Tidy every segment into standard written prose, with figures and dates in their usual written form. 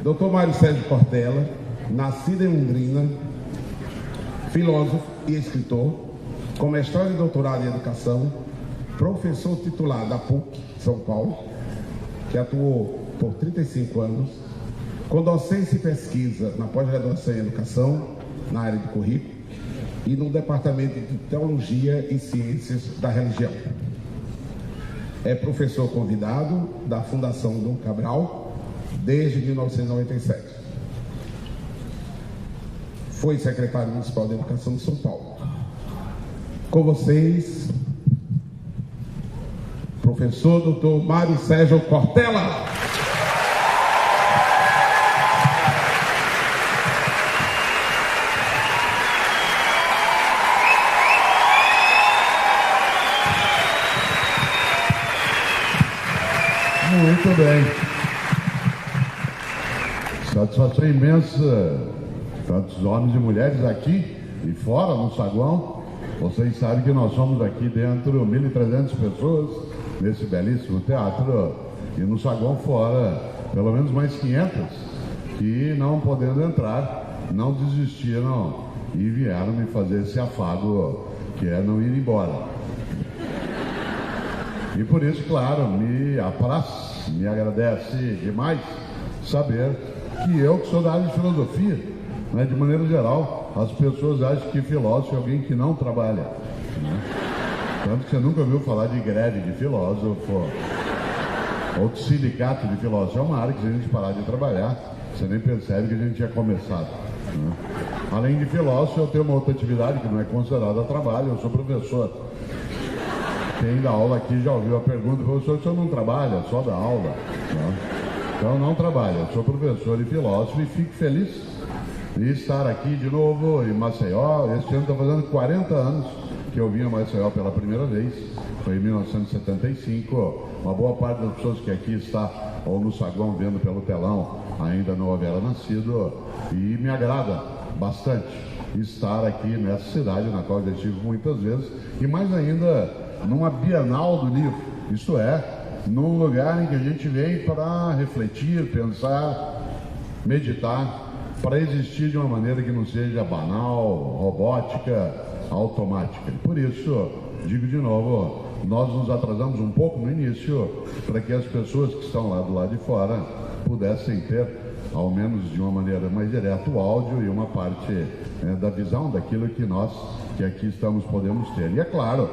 Dr. Mário Sérgio Cortella, nascido em Londrina, filósofo e escritor, com mestrado e doutorado em educação, professor titular da PUC São Paulo, que atuou por 35 anos, com docência e pesquisa na pós-graduação em educação, na área de currículo, e no Departamento de Teologia e Ciências da Religião. É professor convidado da Fundação Dom Cabral desde 1997. Foi secretário municipal de Educação de São Paulo. Com vocês, professor Dr. Mário Sérgio Cortella. Muito bem. Satisfação imensa, tantos homens e mulheres aqui e fora, no saguão. Vocês sabem que nós somos aqui dentro 1.300 pessoas nesse belíssimo teatro e no saguão fora pelo menos mais 500 que, não podendo entrar, não desistiram e vieram me fazer esse afago que é não ir embora. E por isso, claro, me apraz, me agradece demais saber que eu, que sou da área de filosofia, né, de maneira geral, as pessoas acham que filósofo é alguém que não trabalha. Né? Tanto que você nunca ouviu falar de greve de filósofo ou de sindicato de filósofo. É uma área que, se a gente parar de trabalhar, você nem percebe que a gente tinha começado. Né? Além de filósofo, eu tenho uma outra atividade que não é considerada trabalho, eu sou professor. Quem dá aula aqui já ouviu a pergunta: professor, o senhor não trabalha, só dá aula? Né? Então não trabalho, eu sou professor e filósofo e fico feliz de estar aqui de novo em Maceió. Este ano está fazendo 40 anos que eu vim a Maceió pela primeira vez, foi em 1975. Uma boa parte das pessoas que aqui está ou no saguão vendo pelo telão ainda não haverá nascido, e me agrada bastante estar aqui nessa cidade na qual já estive muitas vezes, e mais ainda numa Bienal do Livro, isto é, num lugar em que a gente vem para refletir, pensar, meditar, para existir de uma maneira que não seja banal, robótica, automática. Por isso, digo de novo, nós nos atrasamos um pouco no início para que as pessoas que estão lá do lado de fora pudessem ter, ao menos de uma maneira mais direta, o áudio e uma parte da visão daquilo que nós que aqui estamos podemos ter. E é claro,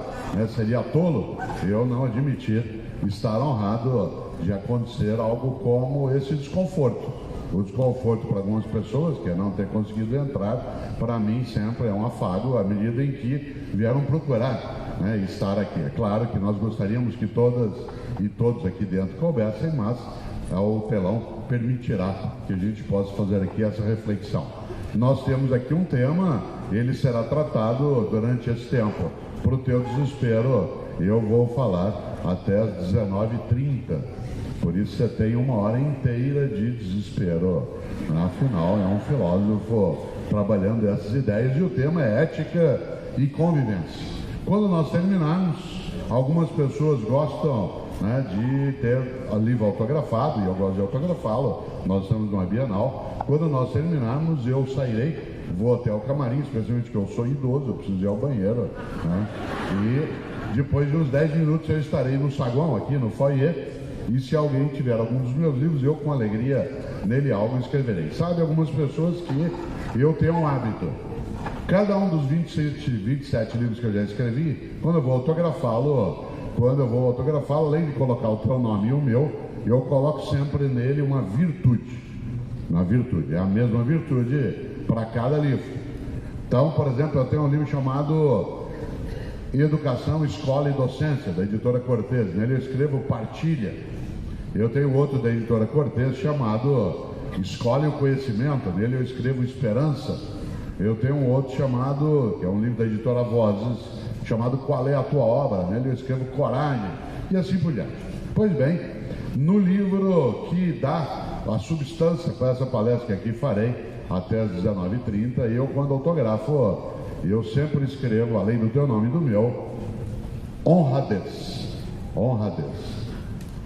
seria tolo eu não admitir estar honrado de acontecer algo como esse desconforto. O desconforto para algumas pessoas, que é não ter conseguido entrar, para mim sempre é um afago à medida em que vieram procurar estar aqui. É claro que nós gostaríamos que todas e todos aqui dentro coubessem, mas o telão permitirá que a gente possa fazer aqui essa reflexão. Nós temos aqui um tema, ele será tratado durante esse tempo. Para o teu desespero, eu vou falar até às 19h30. Por isso você tem 1 hora inteira de desespero. Afinal, é um filósofo trabalhando essas ideias e o tema é ética e convivência. Quando nós terminarmos, algumas pessoas gostam de ter livro autografado, e eu gosto de autografá-lo. Nós estamos numa Bienal. Quando nós terminarmos, eu sairei, vou até o camarim, especialmente que eu sou idoso, eu preciso ir ao banheiro, e depois de uns 10 minutos eu estarei no saguão aqui, no foyer, e se alguém tiver algum dos meus livros, eu com alegria nele algo escreverei. Sabe, algumas pessoas que eu tenho um hábito, cada um dos 27 livros que eu já escrevi, quando eu vou autografá-lo, além de colocar o teu nome e o meu, eu coloco sempre nele uma virtude. Uma virtude, é a mesma virtude para cada livro. Então, por exemplo, eu tenho um livro chamado Educação, Escola e Docência, da editora Cortez. Nele eu escrevo Partilha. Eu tenho outro da editora Cortez chamado Escola e o Conhecimento. Nele eu escrevo Esperança. Eu tenho um outro chamado, que é um livro da editora Vozes, chamado Qual é a Tua Obra? Nele eu escrevo Coragem, e assim por diante. Pois bem, no livro que dá a substância para essa palestra que aqui farei até às 19h30, eu, quando autografo, eu sempre escrevo, além do teu nome e do meu, honradez. Honradez.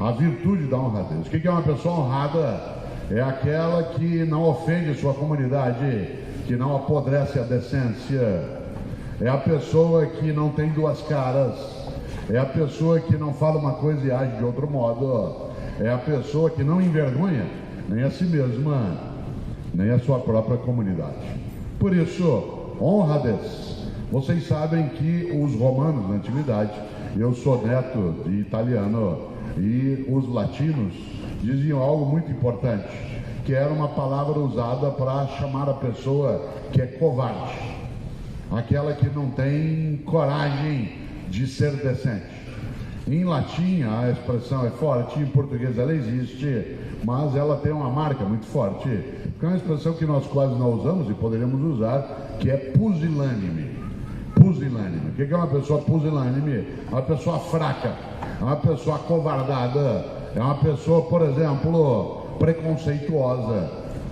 A virtude da honradez. O que é uma pessoa honrada? é aquela que não ofende sua comunidade, que não apodrece a decência, é a pessoa que não tem duas caras, é a pessoa que não fala uma coisa e age de outro modo, é a pessoa que não envergonha nem a si mesma, nem a sua própria comunidade. Por isso, honradez. Vocês sabem que os romanos na antiguidade, eu sou neto de italiano, e os latinos diziam algo muito importante, que era uma palavra usada para chamar a pessoa que é covarde, aquela que não tem coragem de ser decente. Em latim a expressão é forte, em português ela existe, mas ela tem uma marca muito forte, que é uma expressão que nós quase não usamos e poderíamos usar, que é pusilânime. Pusilânime. O que é uma pessoa pusilânime? É uma pessoa fraca, é uma pessoa acovardada, é uma pessoa, por exemplo, preconceituosa.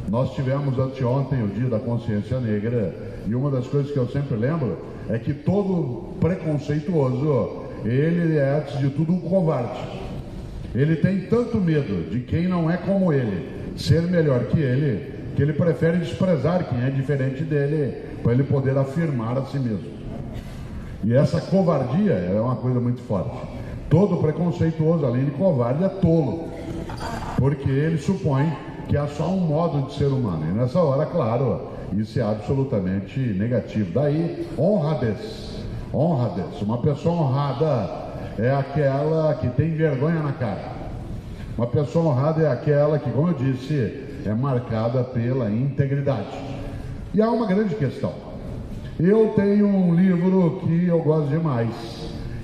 Nós tivemos anteontem o Dia da Consciência Negra, e uma das coisas que eu sempre lembro é que todo preconceituoso, ele é, antes de tudo, um covarde. Ele tem tanto medo de quem não é como ele ser melhor que ele prefere desprezar quem é diferente dele, para ele poder afirmar a si mesmo. E essa covardia é uma coisa muito forte. Todo preconceituoso, além de covarde, é tolo, porque ele supõe que há só um modo de ser humano. E nessa hora, claro, isso é absolutamente negativo. Daí, honradez. Honradez. Uma pessoa honrada é aquela que tem vergonha na cara. Uma pessoa honrada é aquela que, como eu disse, é marcada pela integridade. E há uma grande questão. Eu tenho um livro que eu gosto demais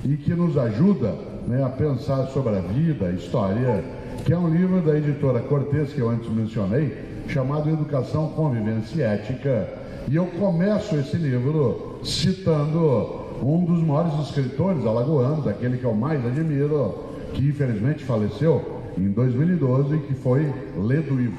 e que nos ajuda, né, a pensar sobre a vida, a história, que é um livro da editora Cortez, que eu antes mencionei, chamado Educação, Convivência e Ética. E eu começo esse livro citando um dos maiores escritores alagoanos, aquele que eu mais admiro, que infelizmente faleceu em 2012, que foi Ledo Ivo.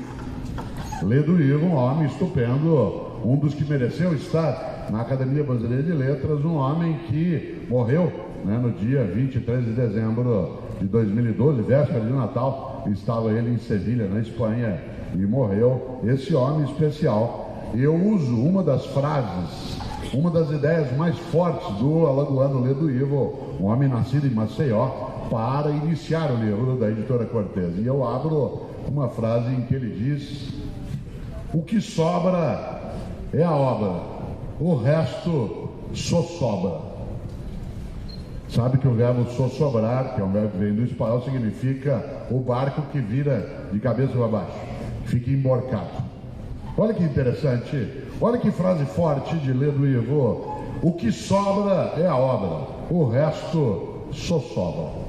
Ledo Ivo, um homem estupendo, um dos que mereceu estar na Academia Brasileira de Letras, um homem que morreu, né, no dia 23 de dezembro de 2012, véspera de Natal. Estava ele em Sevilha, na Espanha, e morreu. Esse homem especial. Eu uso uma das frases, uma das ideias mais fortes do alagoano Ledo Ivo, um homem nascido em Maceió, para iniciar o livro da editora Cortez. E eu abro uma frase em que ele diz: o que sobra é a obra, o resto só sobra. Sabe que o verbo sossobrar, que é um verbo que vem do espanhol, significa o barco que vira de cabeça para baixo, fica emborcado. Olha que interessante, olha que frase forte de Ledo Ivo: o que sobra é a obra, o resto só sobra.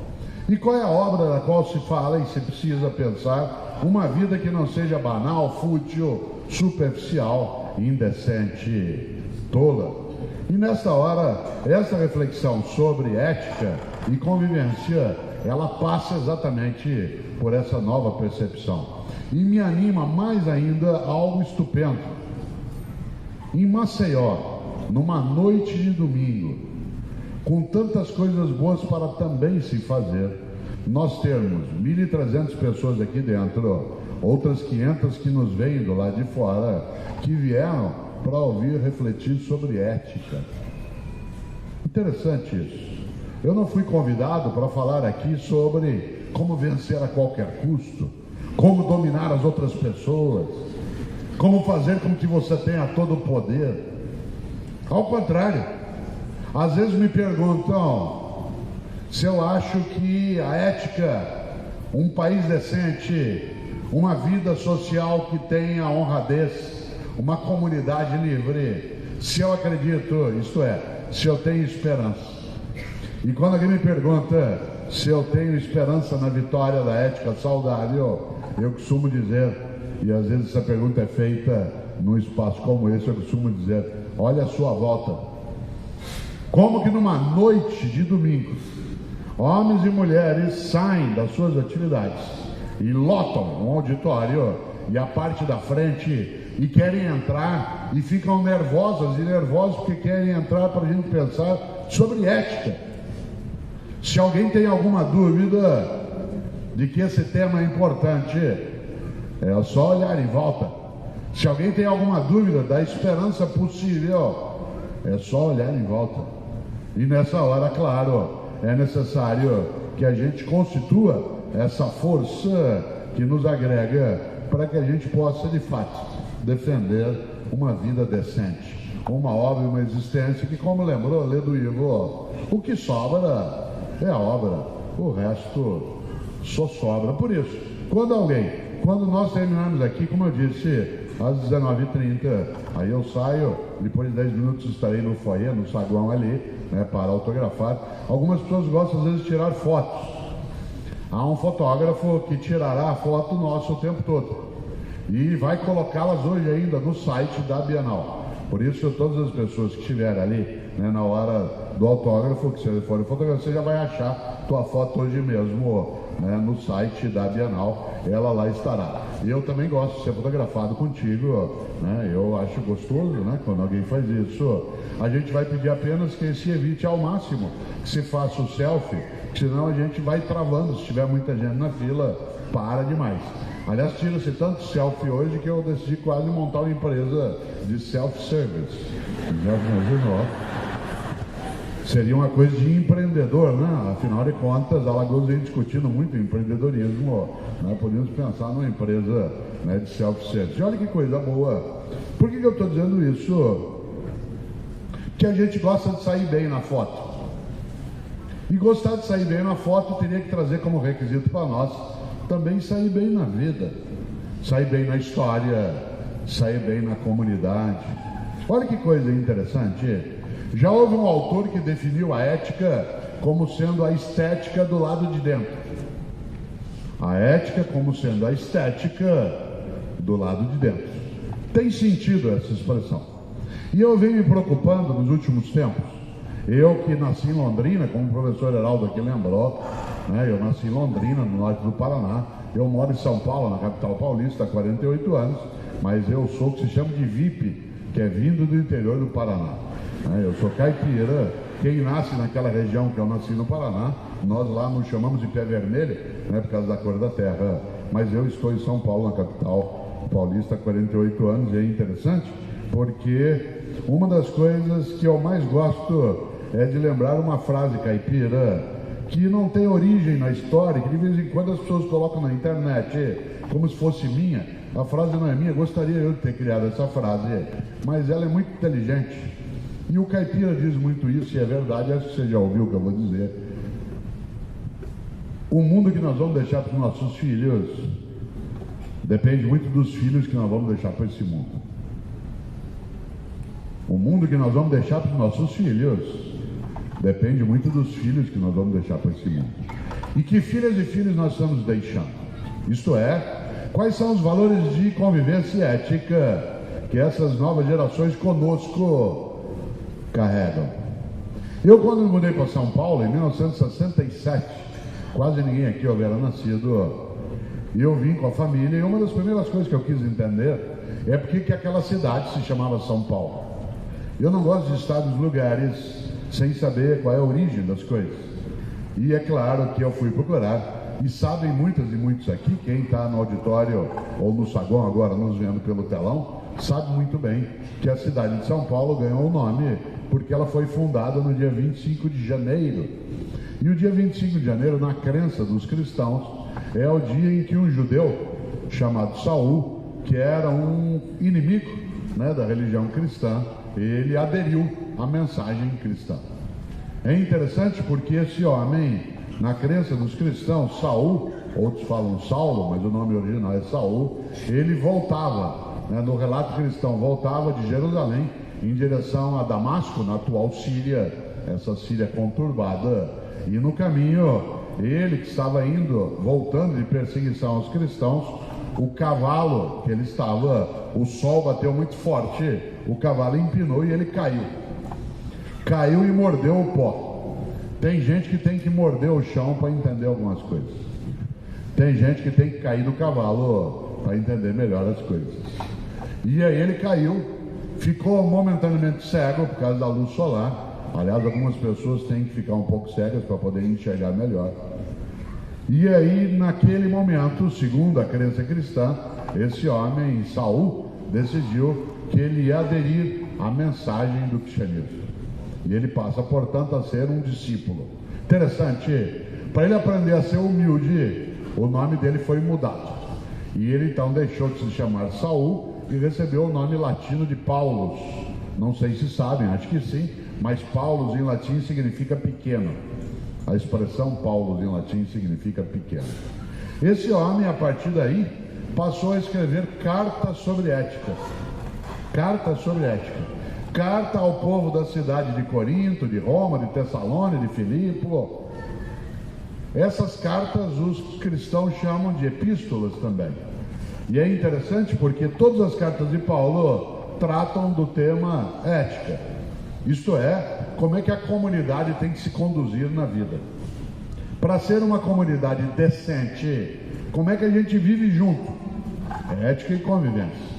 E qual é a obra da qual se fala e se precisa pensar? Uma vida que não seja banal, fútil, superficial, indecente, tola. E nessa hora, essa reflexão sobre ética e convivência, ela passa exatamente por essa nova percepção. E me anima mais ainda algo estupendo. Em Maceió, numa noite de domingo, com tantas coisas boas para também se fazer, nós temos 1.300 pessoas aqui dentro, outras 500 que nos veem do lado de fora, que vieram para ouvir refletir sobre ética. Interessante isso. Eu não fui convidado para falar aqui sobre como vencer a qualquer custo, como dominar as outras pessoas, como fazer com que você tenha todo o poder. Ao contrário, às vezes me perguntam se eu acho que a ética, um país decente, uma vida social que tenha honradez, uma comunidade livre, se eu acredito, isto é, se eu tenho esperança. E quando alguém me pergunta se eu tenho esperança na vitória da ética saudável, eu costumo dizer, e às vezes essa pergunta é feita num espaço como esse, eu costumo dizer: olha a sua volta. Como que numa noite de domingo, homens e mulheres saem das suas atividades e lotam um auditório e a parte da frente, e querem entrar e ficam nervosas e nervosos porque querem entrar para a gente pensar sobre ética. Se alguém tem alguma dúvida de que esse tema é importante, É só olhar em volta. Se alguém tem alguma dúvida da esperança possível, é só olhar em volta. E nessa hora, claro, é necessário que a gente constitua essa força que nos agrega para que a gente possa, de fato, defender uma vida decente, uma obra e uma existência que, como lembrou Ledo Ivo, o que sobra é a obra, o resto só sobra. Por isso, quando nós terminarmos aqui, como eu disse, às 19h30, aí eu saio, depois de 10 minutos estarei no foyer, no saguão ali, né, para autografar. Algumas pessoas gostam às vezes de tirar fotos. Há um fotógrafo que tirará a foto nossa o tempo todo e vai colocá-las hoje ainda no site da Bienal. Por isso, todas as pessoas que estiverem ali, né, na hora do autógrafo, que se for fotografar, você já vai achar tua foto hoje mesmo, né, no site da Bienal, ela lá estará. E eu também gosto de ser fotografado contigo, né, eu acho gostoso, né, quando alguém faz isso. A gente vai pedir apenas que se evite ao máximo que se faça o selfie, senão a gente vai travando. Se tiver muita gente na fila, para demais. Aliás, tira-se tanto selfie hoje que eu decidi quase montar uma empresa de self-service. Já imaginou? Seria uma coisa de empreendedor, né? Afinal de contas, Alagoas vem discutindo muito empreendedorismo, né? Podemos pensar numa empresa, né, de self-service. E olha que coisa boa. Por que eu estou dizendo isso? Que a gente gosta de sair bem na foto. E gostar de sair bem na foto teria que trazer como requisito para nós também sair bem na vida, sair bem na história, sair bem na comunidade. Olha que coisa interessante. Já houve um autor que definiu a ética como sendo a estética do lado de dentro. A ética como sendo a estética do lado de dentro. Tem sentido essa expressão. E eu venho me preocupando nos últimos tempos. Eu que nasci em Londrina, como o professor Heraldo aqui lembrou, né, eu nasci em Londrina, no norte do Paraná. Eu moro em São Paulo, na capital paulista, há 48 anos, mas eu sou o que se chama de VIP, que é vindo do interior do Paraná. Eu sou caipira. Quem nasce naquela região que eu nasci no Paraná, nós lá nos chamamos de pé vermelho, né, por causa da cor da terra. Mas eu estou em São Paulo, na capital paulista, há 48 anos, e é interessante porque uma das coisas que eu mais gosto é de lembrar uma frase caipira que não tem origem na história, que de vez em quando as pessoas colocam na internet como se fosse minha. A frase não é minha, gostaria eu de ter criado essa frase, mas ela é muito inteligente. E o caipira diz muito isso, e é verdade, acho que você já ouviu o que eu vou dizer. O mundo que nós vamos deixar para os nossos filhos depende muito dos filhos que nós vamos deixar para esse mundo. O mundo que nós vamos deixar para os nossos filhos depende muito dos filhos que nós vamos deixar para esse mundo. E que filhas e filhos nós estamos deixando? Isto é, quais são os valores de convivência e ética que essas novas gerações conosco carregam? Eu, quando me mudei para São Paulo, em 1967, quase ninguém aqui houvera nascido, e eu vim com a família, e uma das primeiras coisas que eu quis entender é porque que aquela cidade se chamava São Paulo. Eu não gosto de estar nos lugares sem saber qual é a origem das coisas. E é claro que eu fui procurar, e sabem muitas e muitos aqui, quem está no auditório ou no saguão agora nos vendo pelo telão, sabe muito bem que a cidade de São Paulo ganhou o nome porque ela foi fundada no dia 25 de janeiro. E o dia 25 de janeiro, na crença dos cristãos, é o dia em que um judeu chamado Saul, que era um inimigo, né, da religião cristã, ele aderiu à mensagem cristã. É interessante porque esse homem, na crença dos cristãos, Saul, outros falam Saulo, mas o nome original é Saul, ele voltava, né, no relato cristão, voltava de Jerusalém em direção a Damasco, na atual Síria, essa Síria conturbada, e no caminho, ele que estava voltando de perseguição aos cristãos, o cavalo que ele estava, o sol bateu muito forte, o cavalo empinou e ele caiu. Caiu e mordeu o pó. Tem gente que tem que morder o chão para entender algumas coisas. Tem gente que tem que cair do cavalo para entender melhor as coisas. E aí ele caiu, ficou momentaneamente cego por causa da luz solar. Aliás, algumas pessoas têm que ficar um pouco cegas para poder enxergar melhor. E aí, naquele momento, segundo a crença cristã, esse homem, Saul, decidiu que ele ia aderir à mensagem do cristianismo. E ele passa, portanto, a ser um discípulo. Interessante, para ele aprender a ser humilde, o nome dele foi mudado. E ele então deixou de se chamar Saul e recebeu o nome latino de Paulus. Não sei se sabem, acho que sim, mas Paulus em latim significa pequeno. A expressão Paulus em latim significa pequeno. Esse homem, a partir daí, passou a escrever cartas sobre ética. Cartas sobre ética. Carta ao povo da cidade de Corinto, de Roma, de Tessalônica, de Filipo. Essas cartas os cristãos chamam de epístolas também. E é interessante porque todas as cartas de Paulo tratam do tema ética. Isto é, como é que a comunidade tem que se conduzir na vida. Para ser uma comunidade decente, como é que a gente vive junto? Ética e convivência.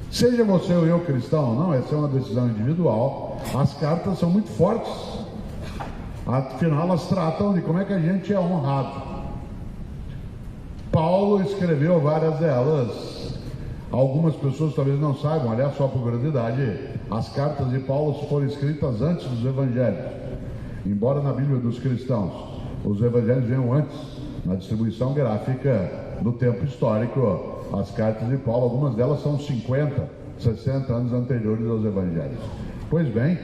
Seja você ou eu cristão ou não, essa é uma decisão individual. As cartas são muito fortes. Afinal, elas tratam de como é que a gente é honrado. Paulo escreveu várias delas. Algumas pessoas talvez não saibam, aliás, só por curiosidade, as cartas de Paulo foram escritas antes dos evangelhos. Embora na Bíblia dos cristãos os evangelhos venham antes, na distribuição gráfica do tempo histórico, as cartas de Paulo, algumas delas são 50, 60 anos anteriores aos evangelhos. Pois bem,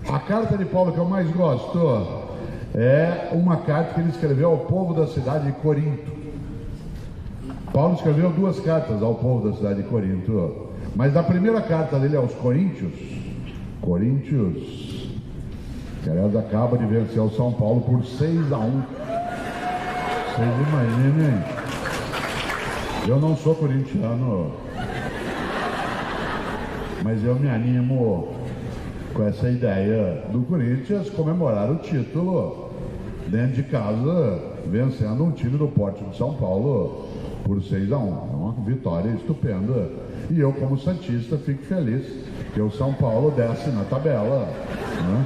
a carta de Paulo que eu mais gosto é uma carta que ele escreveu ao povo da cidade de Corinto. Paulo escreveu 2 cartas ao povo da cidade de Corinto, mas a primeira carta dele aos Coríntios, que aliás acaba de vencer o São Paulo por 6-1. Vocês imaginem, eu não sou corintiano, mas eu me animo com essa ideia do Corinthians comemorar o título dentro de casa, vencendo um time do porte de São Paulo por 6-1. É uma vitória estupenda. E eu, como santista, fico feliz que o São Paulo desce na tabela, né?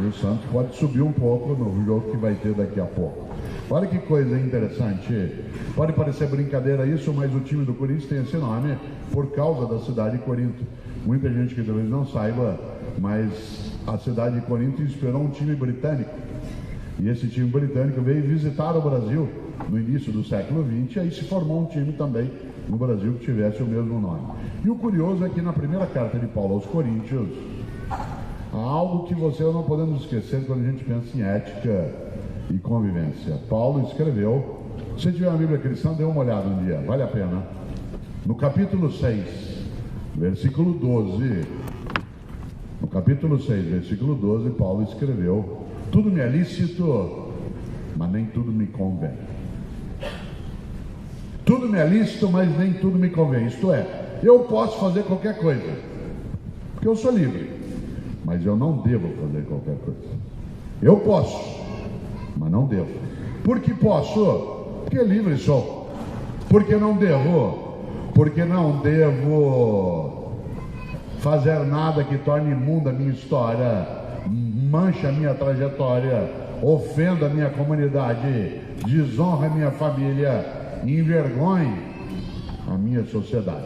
E o Santos pode subir um pouco no jogo que vai ter daqui a pouco. Olha que coisa interessante. Pode parecer brincadeira isso, mas o time do Corinthians tem esse nome por causa da cidade de Corinto. Muita gente que talvez não saiba, mas a cidade de Corinto inspirou um time britânico. E esse time britânico veio visitar o Brasil no início do século XX, e aí se formou um time também no Brasil que tivesse o mesmo nome. E o curioso é que na primeira carta de Paulo aos Coríntios, há algo que você e eu não podemos esquecer quando a gente pensa em ética e convivência. Paulo escreveu, se tiver uma Bíblia cristã, dê uma olhada um dia, vale a pena. No capítulo 6, versículo 12, no capítulo 6, versículo 12, Paulo escreveu: tudo me é lícito, mas nem tudo me convém. Tudo me é lícito, mas nem tudo me convém. Isto é, eu posso fazer qualquer coisa, porque eu sou livre, mas eu não devo fazer qualquer coisa. Eu posso, mas não devo. Por que posso? Porque livre sou. Por que não devo? Porque não devo fazer nada que torne imunda a minha história, mancha a minha trajetória, ofenda a minha comunidade, desonra a minha família, envergonhe a minha sociedade.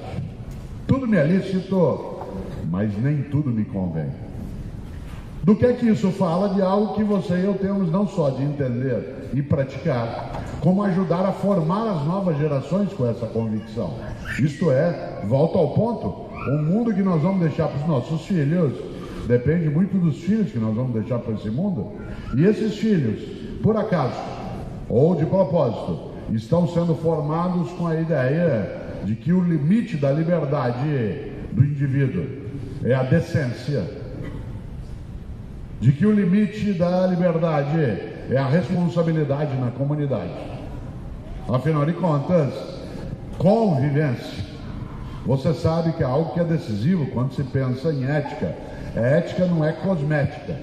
Tudo me é lícito, mas nem tudo me convém. Do que é que isso fala? De algo que você e eu temos não só de entender e praticar, como ajudar a formar as novas gerações com essa convicção. Isto é, volta ao ponto, o mundo que nós vamos deixar para os nossos filhos depende muito dos filhos que nós vamos deixar para esse mundo. E esses filhos, por acaso, ou de propósito, estão sendo formados com a ideia de que o limite da liberdade do indivíduo é a decência, de que o limite da liberdade é a responsabilidade na comunidade. Afinal de contas, convivência, você sabe que é algo que é decisivo quando se pensa em ética. A ética não é cosmética.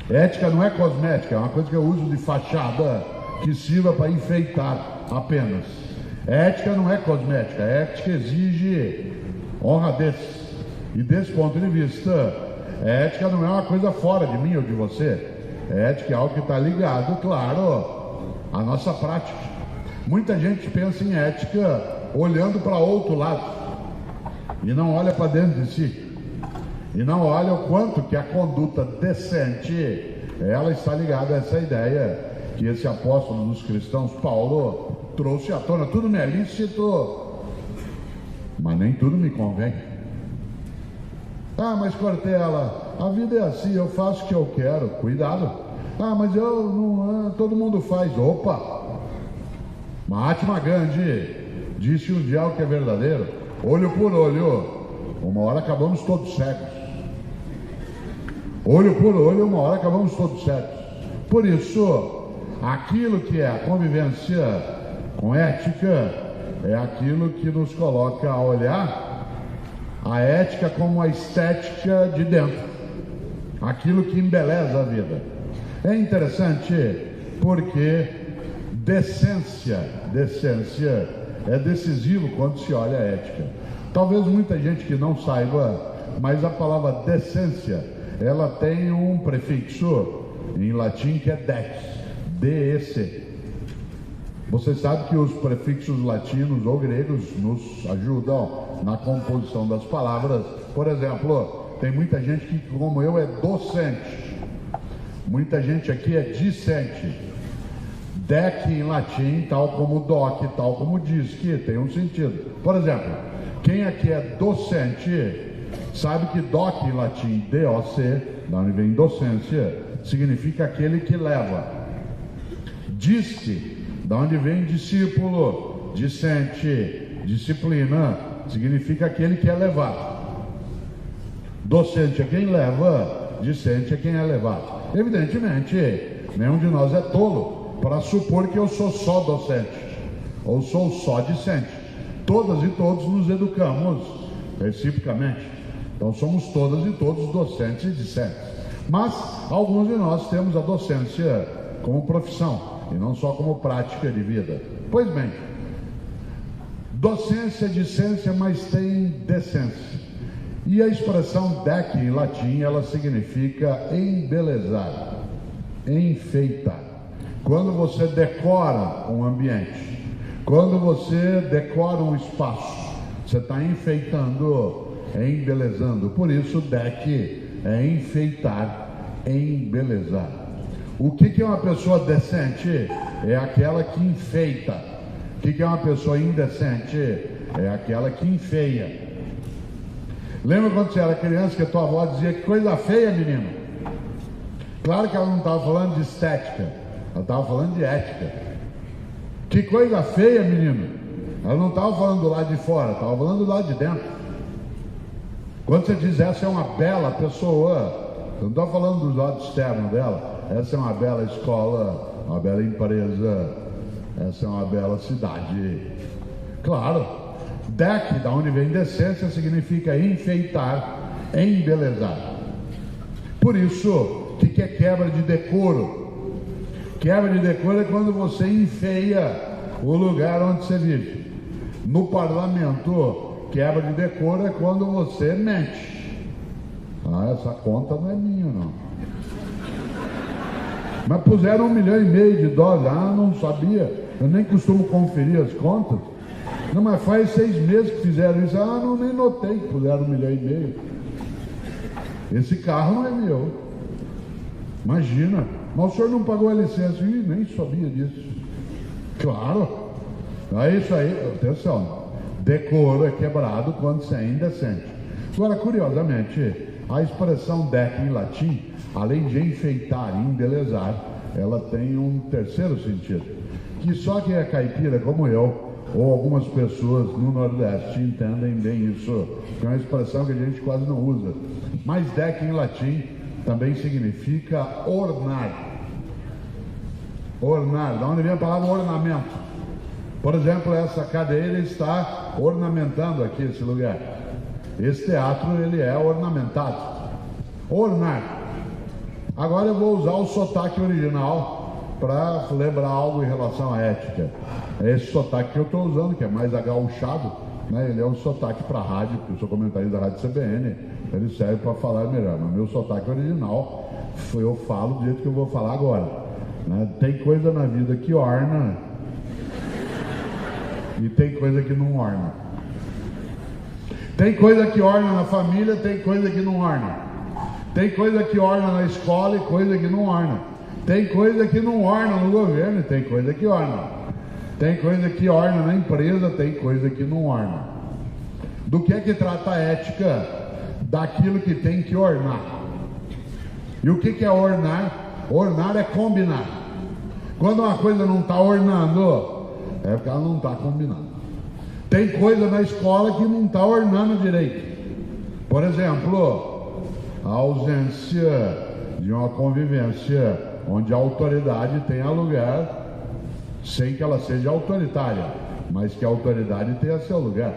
Ética não é cosmética, é uma coisa que eu uso de fachada que sirva para enfeitar apenas. Ética não é cosmética, a ética exige honradez. E desse ponto de vista, a ética não é uma coisa fora de mim ou de você. Ética é algo que está ligado, claro, à nossa prática. Muita gente pensa em ética olhando para outro lado e não olha para dentro de si. E não olha o quanto que a conduta decente, ela está ligada a essa ideia que esse apóstolo dos cristãos, Paulo, trouxe à tona. Tudo me é lícito, mas nem tudo me convém. Ah, mas Cortella, a vida é assim, eu faço o que eu quero. Cuidado. Ah, mas eu não, todo mundo faz. Opa! Mahatma Gandhi disse um dia algo que é verdadeiro: olho por olho, uma hora acabamos todos cegos. Olho por olho, uma hora acabamos todos cegos. Por isso, aquilo que é a convivência com ética é aquilo que nos coloca a olhar a ética como a estética de dentro, aquilo que embeleza a vida. É interessante porque decência é decisivo quando se olha a ética. Talvez muita gente que não saiba, mas a palavra decência, ela tem um prefixo em latim que é dex, D-E-C. Você sabe que os prefixos latinos ou gregos nos ajudam na composição das palavras. Por exemplo, tem muita gente que, como eu, é docente. Muita gente aqui é discente. Dec em latim, tal como doc, tal como disque, tem um sentido. Por exemplo, quem aqui é docente sabe que doc em latim, D-O-C, da onde vem docência, significa aquele que leva. Disque, da onde vem discípulo, discente, disciplina, significa aquele que é levado. Docente é quem leva, discente é quem é levado. Evidentemente, nenhum de nós é tolo para supor que eu sou só docente ou sou só discente. Todas e todos nos educamos reciprocamente. Então somos todas e todos docentes e discentes. Mas alguns de nós temos a docência como profissão e não só como prática de vida. Pois bem, docência, discência, mas tem decência. E a expressão dec em latim, ela significa embelezar, enfeitar. Quando você decora um ambiente, quando você decora um espaço, você está enfeitando, embelezando. Por isso, dec é enfeitar, embelezar. O que é uma pessoa decente? É aquela que enfeita. O que é uma pessoa indecente? É aquela que enfeia. Lembra quando você era criança que a tua avó dizia que coisa feia, menino? Claro que ela não estava falando de estética, ela estava falando de ética. Que coisa feia, menino? Ela não estava falando do lado de fora, estava falando do lado de dentro. Quando você diz essa é uma bela pessoa, você não está falando do lado externo dela. Essa é uma bela escola, uma bela empresa, essa é uma bela cidade. Claro, dec, da onde vem decência, significa enfeitar, embelezar. Por isso, o que é quebra de decoro? Quebra de decoro é quando você enfeia o lugar onde você vive. No parlamento, quebra de decoro é quando você mente. Ah, essa conta não é minha, não. Mas puseram $1,5 milhão. Ah, não sabia. Eu nem costumo conferir as contas. Não, mas faz 6 meses que fizeram isso. Ah, não, nem notei que puseram $1,5 milhão. Esse carro não é meu. Imagina. Mas o senhor não pagou a licença. Ih, nem sabia disso. Claro. É isso aí. Atenção. Decoro é quebrado quando você é indecente. Agora, curiosamente, a expressão dec em latim, além de enfeitar e embelezar, ela tem um terceiro sentido, que só quem é caipira como eu, ou algumas pessoas no Nordeste entendem bem isso, que é uma expressão que a gente quase não usa. Mas dec em latim também significa ornar. Ornar, da onde vem a palavra ornamento. Por exemplo, essa cadeira está ornamentando aqui esse lugar. Esse teatro, ele é ornamentado. Ornar. Agora eu vou usar o sotaque original para lembrar algo em relação à ética. É esse sotaque que eu estou usando, que é mais agauchado, né? Ele é um sotaque para rádio, porque eu sou comentarista da Rádio CBN, ele serve para falar melhor, mas meu sotaque original, eu falo do jeito que eu vou falar agora, né? Tem coisa na vida que orna e tem coisa que não orna. Tem coisa que orna na família, tem coisa que não orna. Tem coisa que orna na escola e coisa que não orna. Tem coisa que não orna no governo e tem coisa que orna. Tem coisa que orna na empresa, tem coisa que não orna. Do que é que trata a ética? Daquilo que tem que ornar. E o que é ornar? Ornar é combinar. Quando uma coisa não está ornando, é porque ela não está combinando. Tem coisa na escola que não está ornando direito. Por exemplo, a ausência de uma convivência onde a autoridade tenha lugar, sem que ela seja autoritária, mas que a autoridade tenha seu lugar.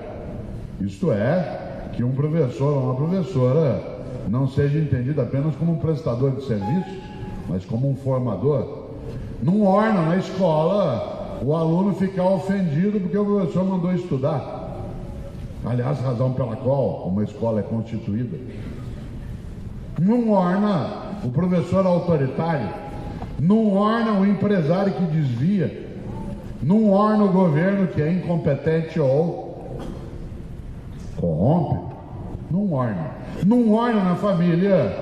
Isto é, que um professor ou uma professora não seja entendido apenas como um prestador de serviço, mas como um formador. Não orna na escola o aluno ficar ofendido porque o professor mandou estudar. Aliás, razão pela qual uma escola é constituída. Não orna o professor autoritário, não orna o empresário que desvia, não orna o governo que é incompetente ou corrompe. Não orna. Não orna na família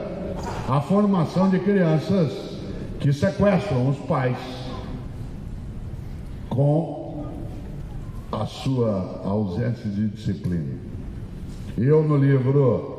a formação de crianças que sequestram os pais com a sua ausência de disciplina. Eu, no livro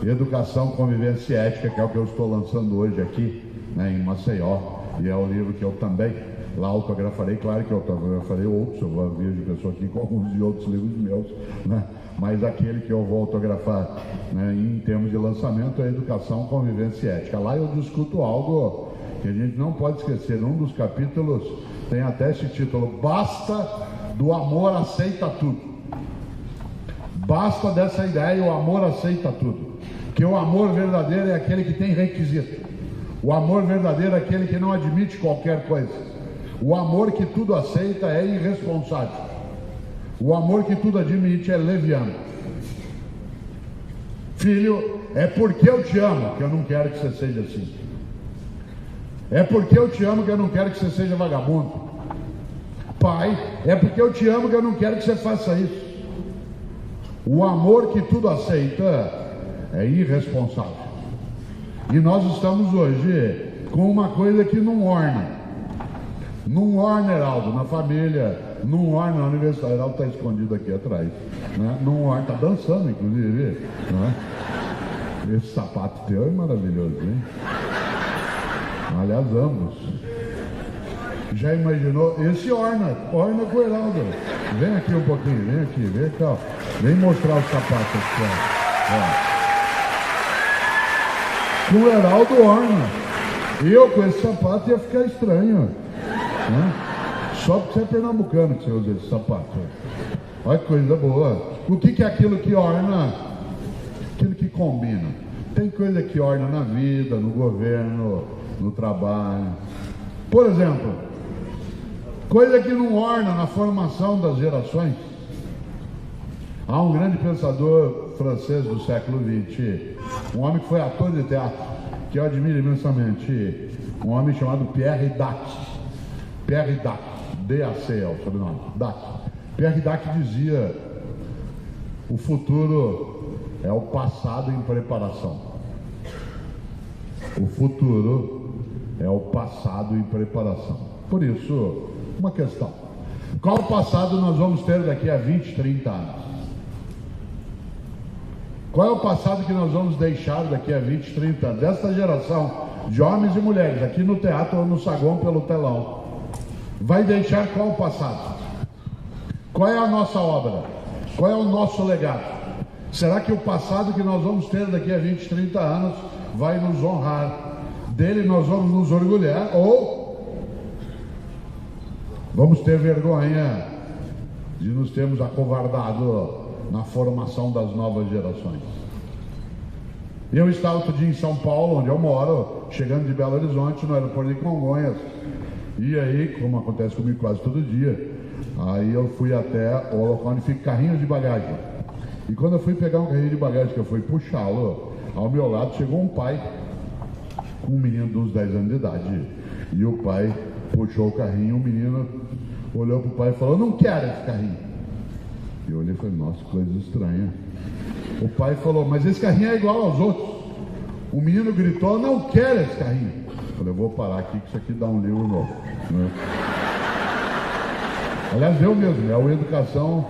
Educação, Convivência e Ética, que é o que eu estou lançando hoje aqui, né, em Maceió, e é o livro que eu também lá autografarei, claro que eu autografarei outros, eu vejo pessoa aqui com alguns de outros livros meus, né, mas aquele que eu vou autografar, né, em termos de lançamento é Educação, Convivência e Ética. Lá eu discuto algo que a gente não pode esquecer. Num dos capítulos tem até esse título: Basta do amor aceita tudo. Basta dessa ideia, o amor aceita tudo. Que o amor verdadeiro é aquele que tem requisito. O amor verdadeiro é aquele que não admite qualquer coisa. O amor que tudo aceita é irresponsável. O amor que tudo admite é leviano. Filho, é porque eu te amo que eu não quero que você seja assim. É porque eu te amo que eu não quero que você seja vagabundo. Pai, é porque eu te amo que eu não quero que você faça isso. O amor que tudo aceita é irresponsável. E nós estamos hoje com uma coisa que não orna. Não orna, Heraldo, na família. Não orna na universidade. Heraldo está escondido aqui atrás, né? Não orna, está dançando, inclusive, né? Esse sapato teu é maravilhoso, hein? Aliás, ambos. Já imaginou? Esse orna com o Heraldo. Vem aqui um pouquinho, vem aqui, vem cá. Vem mostrar o sapato aqui, ó. Com o Heraldo orna. Eu com esse sapato ia ficar estranho, né? Só porque você é pernambucano que você usa esse sapato. Olha que coisa boa. O que é aquilo que orna? Aquilo que combina. Tem coisa que orna na vida, no governo, no trabalho. Por exemplo, coisa que não orna na formação das gerações. Há um grande pensador francês do século XX, um homem que foi ator de teatro, que eu admiro imensamente, um homem chamado Pierre Dac. Pierre Dac, D-A-C é o sobrenome, Dac. Pierre Dac dizia: o futuro é o passado em preparação. O futuro é o passado em preparação. Por isso, uma questão: qual passado nós vamos ter daqui a 20, 30 anos? Qual é o passado que nós vamos deixar daqui a 20, 30 anos? Desta geração de homens e mulheres, aqui no teatro ou no saguão pelo telão, vai deixar qual o passado? Qual é a nossa obra? Qual é o nosso legado? Será que o passado que nós vamos ter daqui a 20, 30 anos vai nos honrar? Dele nós vamos nos orgulhar ou vamos ter vergonha de nos termos acovardado na formação das novas gerações? Eu estava outro dia em São Paulo, onde eu moro, chegando de Belo Horizonte, no aeroporto de Congonhas. E aí, como acontece comigo quase todo dia, Aí eu fui até o local onde fica carrinho de bagagem. E quando eu fui pegar um carrinho de bagagem, que eu fui puxá-lo, ao meu lado chegou um pai com um menino de uns 10 anos de idade. E o pai puxou o carrinho, o menino olhou para o pai e falou: não quero esse carrinho. E eu olhei e falei: nossa, coisa estranha. O pai falou: mas esse carrinho é igual aos outros. O menino gritou: não quero esse carrinho. Eu falei: eu vou parar aqui que isso aqui dá um livro novo, né? Aliás, eu mesmo, é o Educação,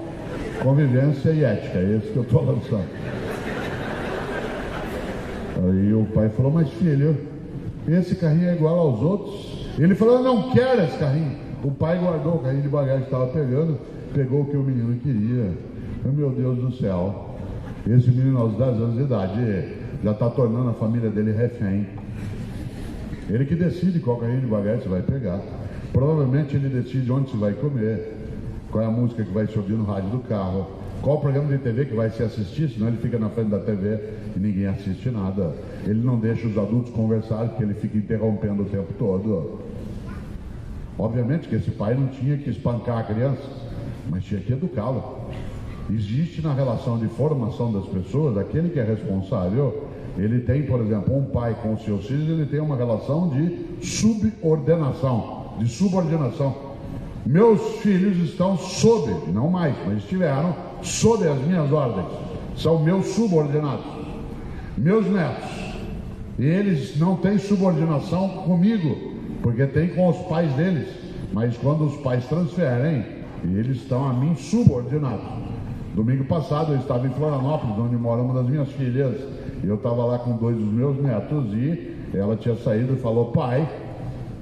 Convivência e Ética, é esse que eu estou lançando. Aí o pai falou: mas filho, esse carrinho é igual aos outros? Ele falou: eu não quero esse carrinho. O pai guardou o carrinho de bagagem que estava pegando, pegou o que o menino queria. Meu Deus do céu, esse menino aos 10 anos de idade já está tornando a família dele refém. Ele que decide qual carrinho de bagagem você vai pegar. Provavelmente ele decide onde você vai comer, qual é a música que vai se ouvir no rádio do carro, qual o programa de TV que vai se assistir, senão ele fica na frente da TV e ninguém assiste nada. Ele não deixa os adultos conversar, porque ele fica interrompendo o tempo todo. Obviamente que esse pai não tinha que espancar a criança, mas tinha que educá-la. Existe na relação de formação das pessoas, aquele que é responsável, ele tem, por exemplo, um pai com os seus filhos, ele tem uma relação de subordinação, de subordinação. Meus filhos estão sob, não mais, mas estiveram sob as minhas ordens, são meus subordinados. Meus netos, eles não têm subordinação comigo, porque tem com os pais deles, mas quando os pais transferem, eles estão a mim subordinados. Domingo passado eu estava em Florianópolis, onde mora uma das minhas filhas, e eu estava lá com 2 dos meus netos, e ela tinha saído e falou: pai,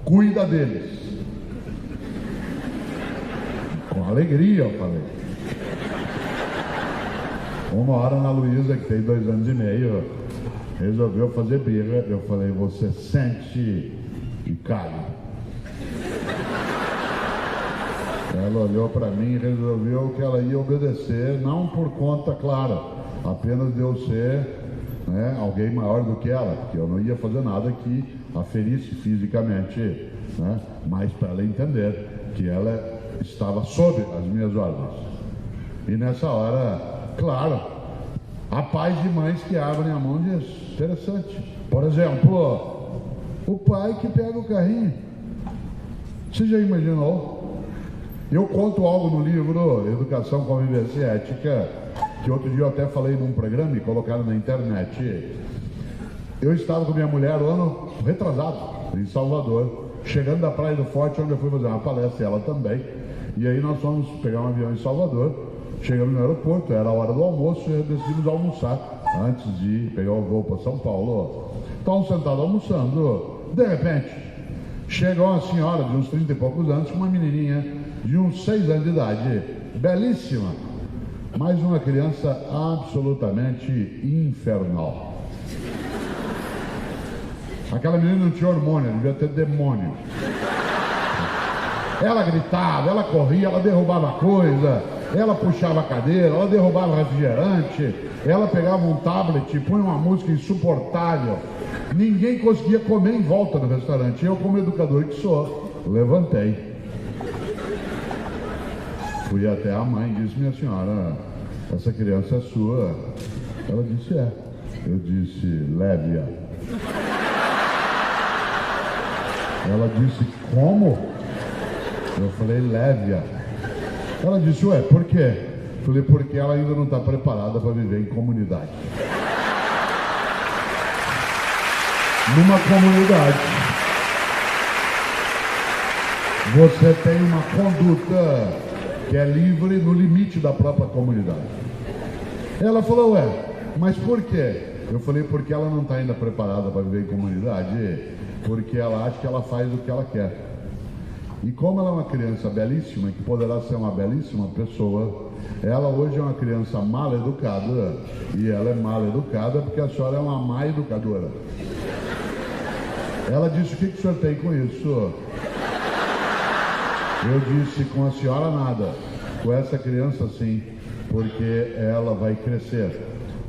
cuida deles. Com alegria, eu falei. Uma hora, Ana Luísa, que tem 2 anos e meio, resolveu fazer birra. Eu falei: você sente e cale. Ela olhou para mim e resolveu que ela ia obedecer, não por conta, claro, apenas de eu ser, né, alguém maior do que ela, porque eu não ia fazer nada que a ferisse fisicamente, né, mas para ela entender que ela estava sob as minhas ordens. E nessa hora, claro, há pais e mães que abrem a mão e dizem: interessante. Por exemplo, o pai que pega o carrinho. Você já imaginou? Eu conto algo no livro Educação, Convivência e Ética, que outro dia eu até falei num programa e colocaram na internet. Eu estava com minha mulher o ano retrasado, em Salvador, chegando da Praia do Forte, onde eu fui fazer uma palestra, ela também. E aí nós fomos pegar um avião em Salvador, chegamos no aeroporto, era a hora do almoço e decidimos almoçar antes de pegar o voo para São Paulo. Estávamos sentados almoçando, de repente, chegou uma senhora de uns 30 e poucos anos com uma menininha de uns 6 anos de idade, belíssima, mas uma criança absolutamente infernal. Aquela menina não tinha hormônio, devia ter demônio. Ela gritava, ela corria, ela derrubava coisa, ela puxava a cadeira, ela derrubava refrigerante, ela pegava um tablet e punha uma música insuportável. Ninguém conseguia comer em volta do restaurante. Eu, como educador que sou, levantei. Fui até a mãe e disse: minha senhora, essa criança é sua. Ela disse: é. Eu disse: leve-a. Ela disse: como? Eu falei: leve-a. Ela disse: ué, por quê? Eu falei: porque ela ainda não está preparada para viver em comunidade. Numa comunidade, você tem uma conduta que é livre no limite da própria comunidade. Ela falou: ué, mas por quê? Eu falei: porque ela não está ainda preparada para viver em comunidade, porque ela acha que ela faz o que ela quer. E como ela é uma criança belíssima, que poderá ser uma belíssima pessoa, ela hoje é uma criança mal educada, e ela é mal educada porque a senhora é uma má educadora. Ela disse: o que o senhor tem com isso? Eu disse: com a senhora nada, com essa criança sim, porque ela vai crescer.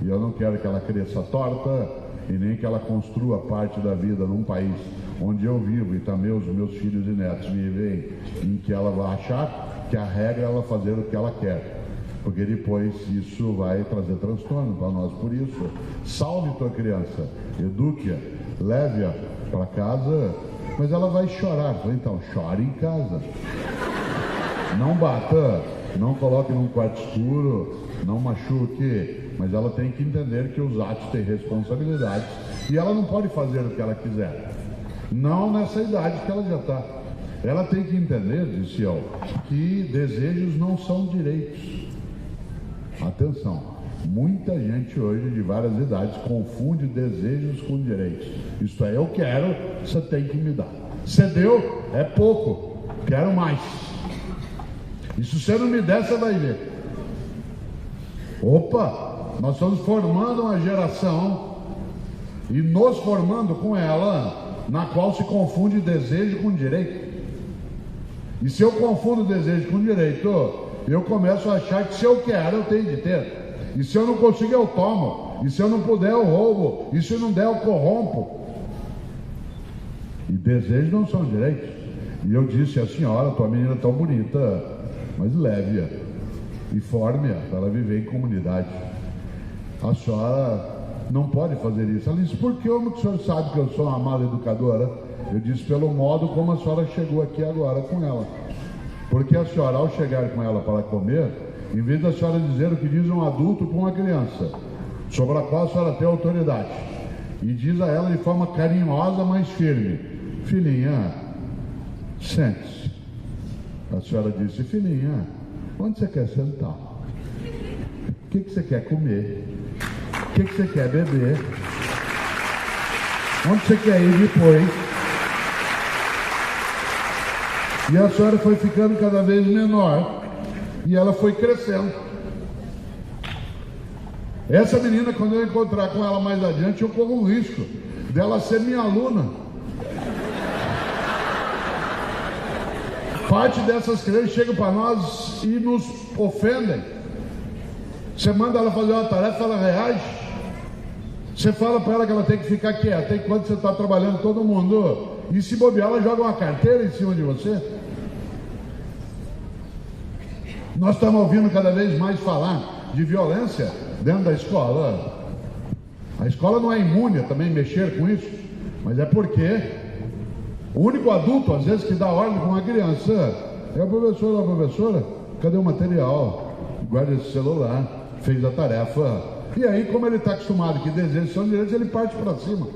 E eu não quero que ela cresça torta e nem que ela construa parte da vida num país onde eu vivo e também os meus filhos e netos vivem, em que ela vai achar que a regra é ela fazer o que ela quer, porque depois isso vai trazer transtorno para nós. Por isso, salve tua criança, eduque-a, leve-a para casa, mas ela vai chorar. Então, chore em casa. Não bata, não coloque num quarto escuro, não machuque, mas ela tem que entender que os atos têm responsabilidades e ela não pode fazer o que ela quiser. Não nessa idade que ela já está. Ela tem que entender, disse eu, que desejos não são direitos. Atenção, muita gente hoje de várias idades confunde desejos com direitos. Isto é, eu quero, você tem que me dar. Você deu, é pouco, quero mais. E se você não me der, você vai ver. Opa, nós estamos formando uma geração e nos formando com ela, na qual se confunde desejo com direito. E se eu confundo desejo com direito, eu começo a achar que se eu quero, eu tenho de ter. E se eu não conseguir, eu tomo. E se eu não puder, eu roubo. E se não der, eu corrompo. E desejos não são direitos. E eu disse à senhora, tua menina é tão bonita, mas leve-a e forme-a para ela viver em comunidade. A senhora não pode fazer isso. Ela disse, por que o senhor sabe que eu sou uma mala educadora? Eu disse, pelo modo como a senhora chegou aqui agora com ela. Porque a senhora, ao chegar com ela para comer, em vez da senhora dizer o que diz um adulto com uma criança, sobre a qual a senhora tem autoridade, e diz a ela de forma carinhosa, mas firme, filhinha, sente-se. A senhora disse, filhinha, onde você quer sentar? O que você quer comer? O que você quer beber? Onde você quer ir depois? E a senhora foi ficando cada vez menor e ela foi crescendo. Essa menina, quando eu encontrar com ela mais adiante, eu corro o risco dela ser minha aluna. Parte dessas crianças chegam para nós e nos ofendem. Você manda ela fazer uma tarefa, ela reage. Você fala para ela que ela tem que ficar quieta enquanto você está trabalhando, todo mundo. E se bobear, ela joga uma carteira em cima de você. Nós estamos ouvindo cada vez mais falar de violência dentro da escola. A escola não é imune a também mexer com isso, mas é porque o único adulto, às vezes, que dá ordem com uma criança é a professora. A professora, cadê o material? Guarda esse celular, fez a tarefa. E aí, como ele está acostumado que desejos são direitos, ele parte para cima.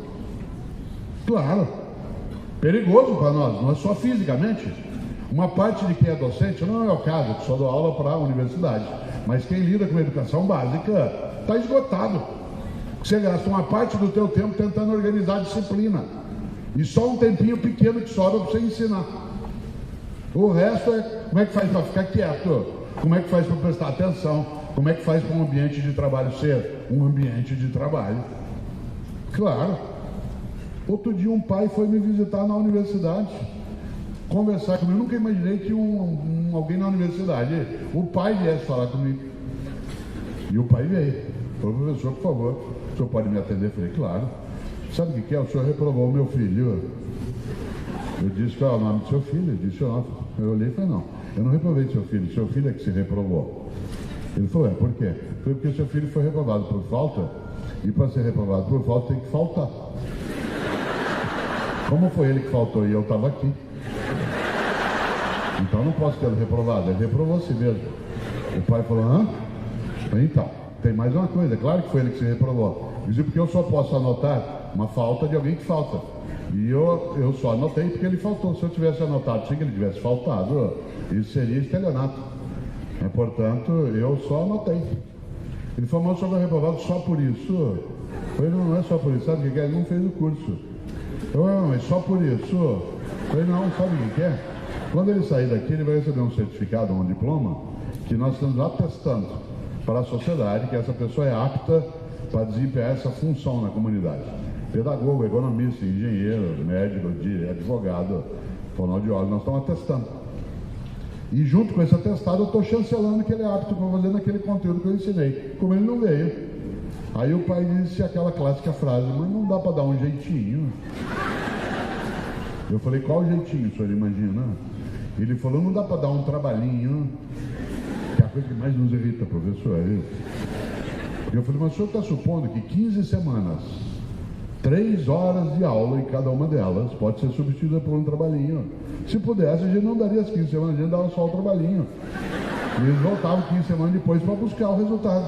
Claro, perigoso para nós, não é só fisicamente. Uma parte de quem é docente, não é o caso, que só dou aula para a universidade, mas quem lida com a educação básica está esgotado. Você gasta uma parte do teu tempo tentando organizar a disciplina e só um tempinho pequeno que sobra para você ensinar. O resto é como é que faz para ficar quieto, como é que faz para prestar atenção, como é que faz para um ambiente de trabalho ser um ambiente de trabalho. Claro. Outro dia um pai foi me visitar na universidade, conversar comigo. Eu nunca imaginei que alguém na universidade, o pai viesse falar comigo. E o pai veio. Falou, professor, por favor, o senhor pode me atender? Eu falei, claro. Sabe o que é? O senhor reprovou o meu filho. Eu disse, qual é o nome do seu filho? Ele disse, eu olhei e falei, não, eu não reprovei seu filho é que se reprovou. Ele falou, por quê? Foi porque seu filho foi reprovado por falta, e para ser reprovado por falta tem que faltar. Como foi ele que faltou e eu estava aqui? Então não posso ter reprovado, ele reprovou a si mesmo. O pai falou, hã? Então, tem mais uma coisa, claro que foi ele que se reprovou. Dizia porque eu só posso anotar uma falta de alguém que falta. E eu só anotei porque ele faltou. Se eu tivesse anotado sem que ele tivesse faltado, isso seria estelionato. Portanto, eu só anotei. Ele falou, mas o senhor foi reprovado só por isso? Eu falei, não é só por isso, sabe o que é? Ele não fez o curso. Eu falei, não, mas só por isso? Eu falei, não, sabe o que é? Quando ele sair daqui, ele vai receber um certificado, um diploma, que nós estamos atestando para a sociedade que essa pessoa é apta para desempenhar essa função na comunidade. Pedagogo, economista, engenheiro, médico, advogado, fonoaudiólogo, nós estamos atestando. E junto com esse atestado eu estou chancelando que ele é apto para fazer naquele conteúdo que eu ensinei. Como ele não veio. Aí o pai disse aquela clássica frase, mas não dá para dar um jeitinho. Eu falei, qual jeitinho, o senhor imagina? Ele falou, não dá para dar um trabalhinho, que é a coisa que mais nos irrita, professor, é isso. Eu falei, mas o senhor está supondo que 15 semanas, 3 horas de aula em cada uma delas pode ser substituída por um trabalhinho. Se pudesse, a gente não daria as 15 semanas, a gente dava só o trabalhinho. E eles voltavam 15 semanas depois para buscar o resultado.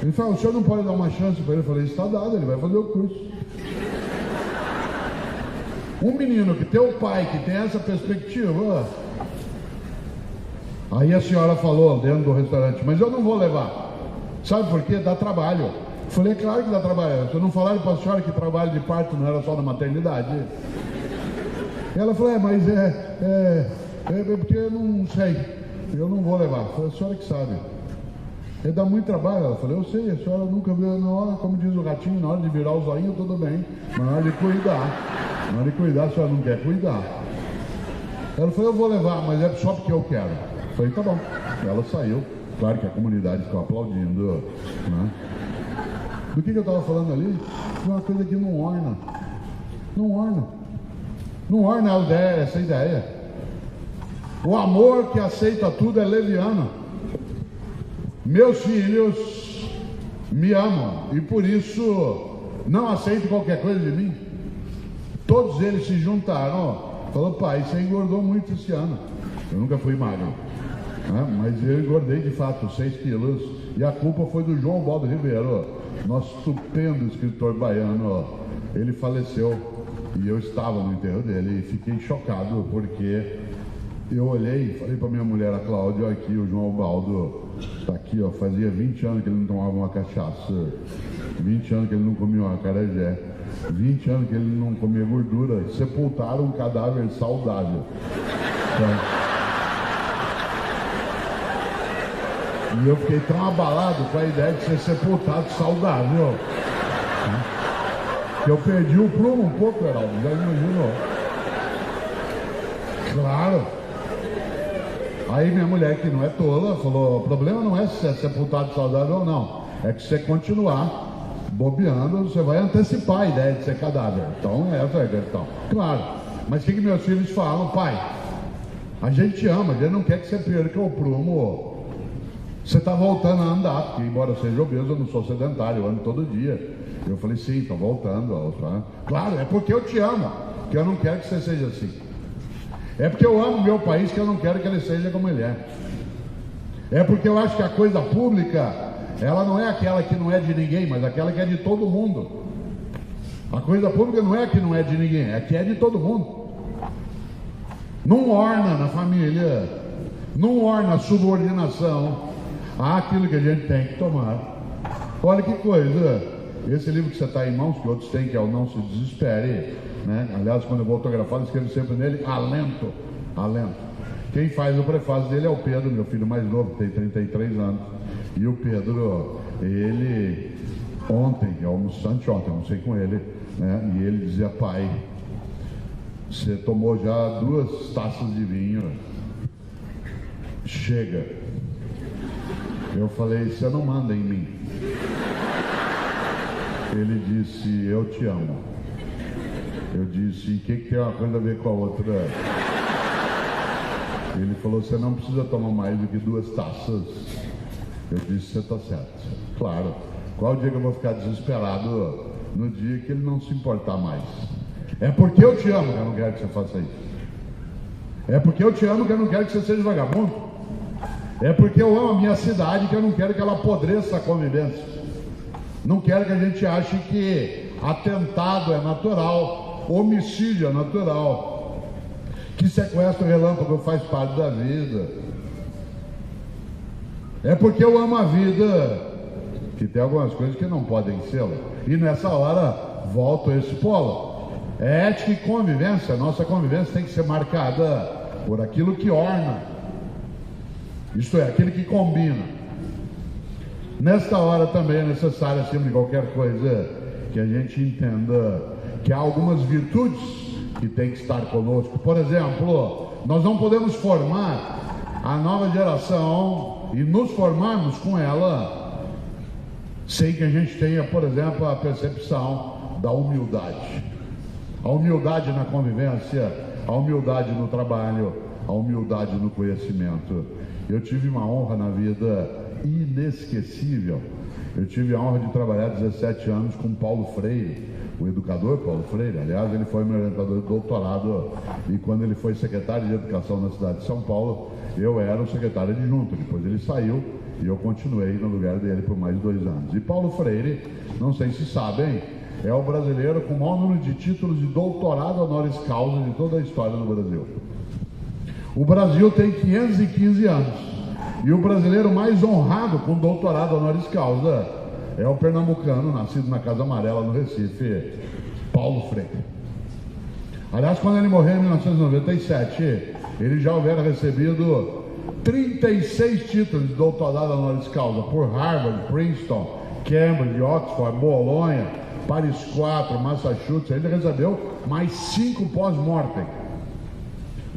Ele falou, o senhor não pode dar uma chance para ele? Eu falei, está dado, ele vai fazer o curso. Um menino que tem o pai, que tem essa perspectiva. Aí a senhora falou dentro do restaurante, mas eu não vou levar. Sabe por quê? Dá trabalho. Eu falei, é claro que dá trabalho. Vocês não falaram para a senhora que trabalho de parto não era só na maternidade? E ela falou, mas é porque eu não sei. Eu não vou levar. Eu falei, a senhora que sabe. Ele dá muito trabalho. Ela falou, eu sei, a senhora nunca viu na hora, como diz o gatinho, na hora de virar o zoinho, tudo bem. Mas na hora de cuidar. Na hora de cuidar, a senhora não quer cuidar. Ela falou, eu vou levar, mas é só porque eu quero. Eu falei, tá bom. Ela saiu. Claro que a comunidade ficou aplaudindo, né? Do que eu estava falando ali? De uma coisa que não orna. Não orna. Não orna a ideia, essa ideia. O amor que aceita tudo é leviano. Meus filhos me amam e por isso não aceitam qualquer coisa de mim. Todos eles se juntaram. Falou, pai, você engordou muito esse ano. Eu nunca fui magro, né? Mas eu engordei de fato 6 quilos. E a culpa foi do João Baldo Ribeiro, nosso estupendo escritor baiano. Ele faleceu e eu estava no enterro dele e fiquei chocado porque eu olhei e falei para minha mulher, a Cláudia, olha aqui, o João Baldo está aqui, ó, fazia 20 anos que ele não tomava uma cachaça, 20 anos que ele não comia uma acarajé, 20 anos que ele não comia gordura, sepultaram um cadáver saudável. Então, e eu fiquei tão abalado com a ideia de ser sepultado saudável, né? Que eu perdi o prumo um pouco, Heraldo, já imaginou? Claro. Aí minha mulher, que não é tola, falou, o problema não é se é sepultado saudável ou não, é que se você continuar bobeando, você vai antecipar a ideia de ser cadáver. Então, essa é a questão. Claro, mas o que meus filhos falam? Pai, a gente ama, a gente não quer que você perca o prumo. Você está voltando a andar, porque embora eu seja obeso, eu não sou sedentário, eu ando todo dia. Eu falei, sim, estou voltando. Claro, é porque eu te amo, que eu não quero que você seja assim. É porque eu amo meu país que eu não quero que ele seja como ele é. É porque eu acho que a coisa pública, ela não é aquela que não é de ninguém, mas aquela que é de todo mundo. A coisa pública não é que não é de ninguém, é que é de todo mundo. Não orna na família, não orna a subordinação àquilo que a gente tem que tomar. Olha que coisa, esse livro que você está em mãos, que outros têm, que é o Não Se Desespere, né? Aliás, quando eu vou autografar, eu escrevo sempre nele, alento, alento. Quem faz o prefácio dele é o Pedro, meu filho mais novo, que tem 33 anos. E o Pedro, ele, anteontem, almocei com ele, né? E ele dizia, pai, você tomou já 2 taças de vinho, chega. Eu falei, você não manda em mim. Ele disse, eu te amo. Eu disse, o que tem uma coisa a ver com a outra? Ele falou, você não precisa tomar mais do que 2 taças. Eu disse, você está certo. Claro. Qual o dia que eu vou ficar desesperado? No dia que ele não se importar mais. É porque eu te amo que eu não quero que você faça isso. É porque eu te amo que eu não quero que você seja vagabundo. É porque eu amo a minha cidade que eu não quero que ela apodreça a convivência. Não quero que a gente ache que atentado é natural, homicídio é natural, que sequestro relâmpago faz parte da vida. É porque eu amo a vida que tem algumas coisas que não podem ser. E nessa hora volto a esse polo. É ética e convivência. Nossa convivência tem que ser marcada por aquilo que orna, isto é, aquilo que combina. Nesta hora também é necessário, acima de qualquer coisa, que a gente entenda que há algumas virtudes que tem que estar conosco. Por exemplo, nós não podemos formar a nova geração e nos formarmos com ela sem que a gente tenha, por exemplo, a percepção da humildade. A humildade na convivência, a humildade no trabalho, a humildade no conhecimento. Eu tive uma honra na vida inesquecível. Eu tive a honra de trabalhar 17 anos com Paulo Freire, o educador Paulo Freire. Aliás, ele foi meu orientador de doutorado, e quando ele foi secretário de Educação na cidade de São Paulo, eu era o secretário adjunto. Depois ele saiu e eu continuei no lugar dele por mais de 2 anos. E Paulo Freire, não sei se sabem, é o brasileiro com o maior número de títulos de doutorado honoris causa de toda a história do Brasil. O Brasil tem 515 anos e o brasileiro mais honrado com doutorado honoris causa é o pernambucano, nascido na Casa Amarela, no Recife, Paulo Freire. Aliás, quando ele morreu em 1997, ele já houvera recebido 36 títulos de doutorado honoris causa por Harvard, Princeton, Cambridge, Oxford, Bolonha, Paris 4, Massachusetts. Ele recebeu mais 5 pós-mortem.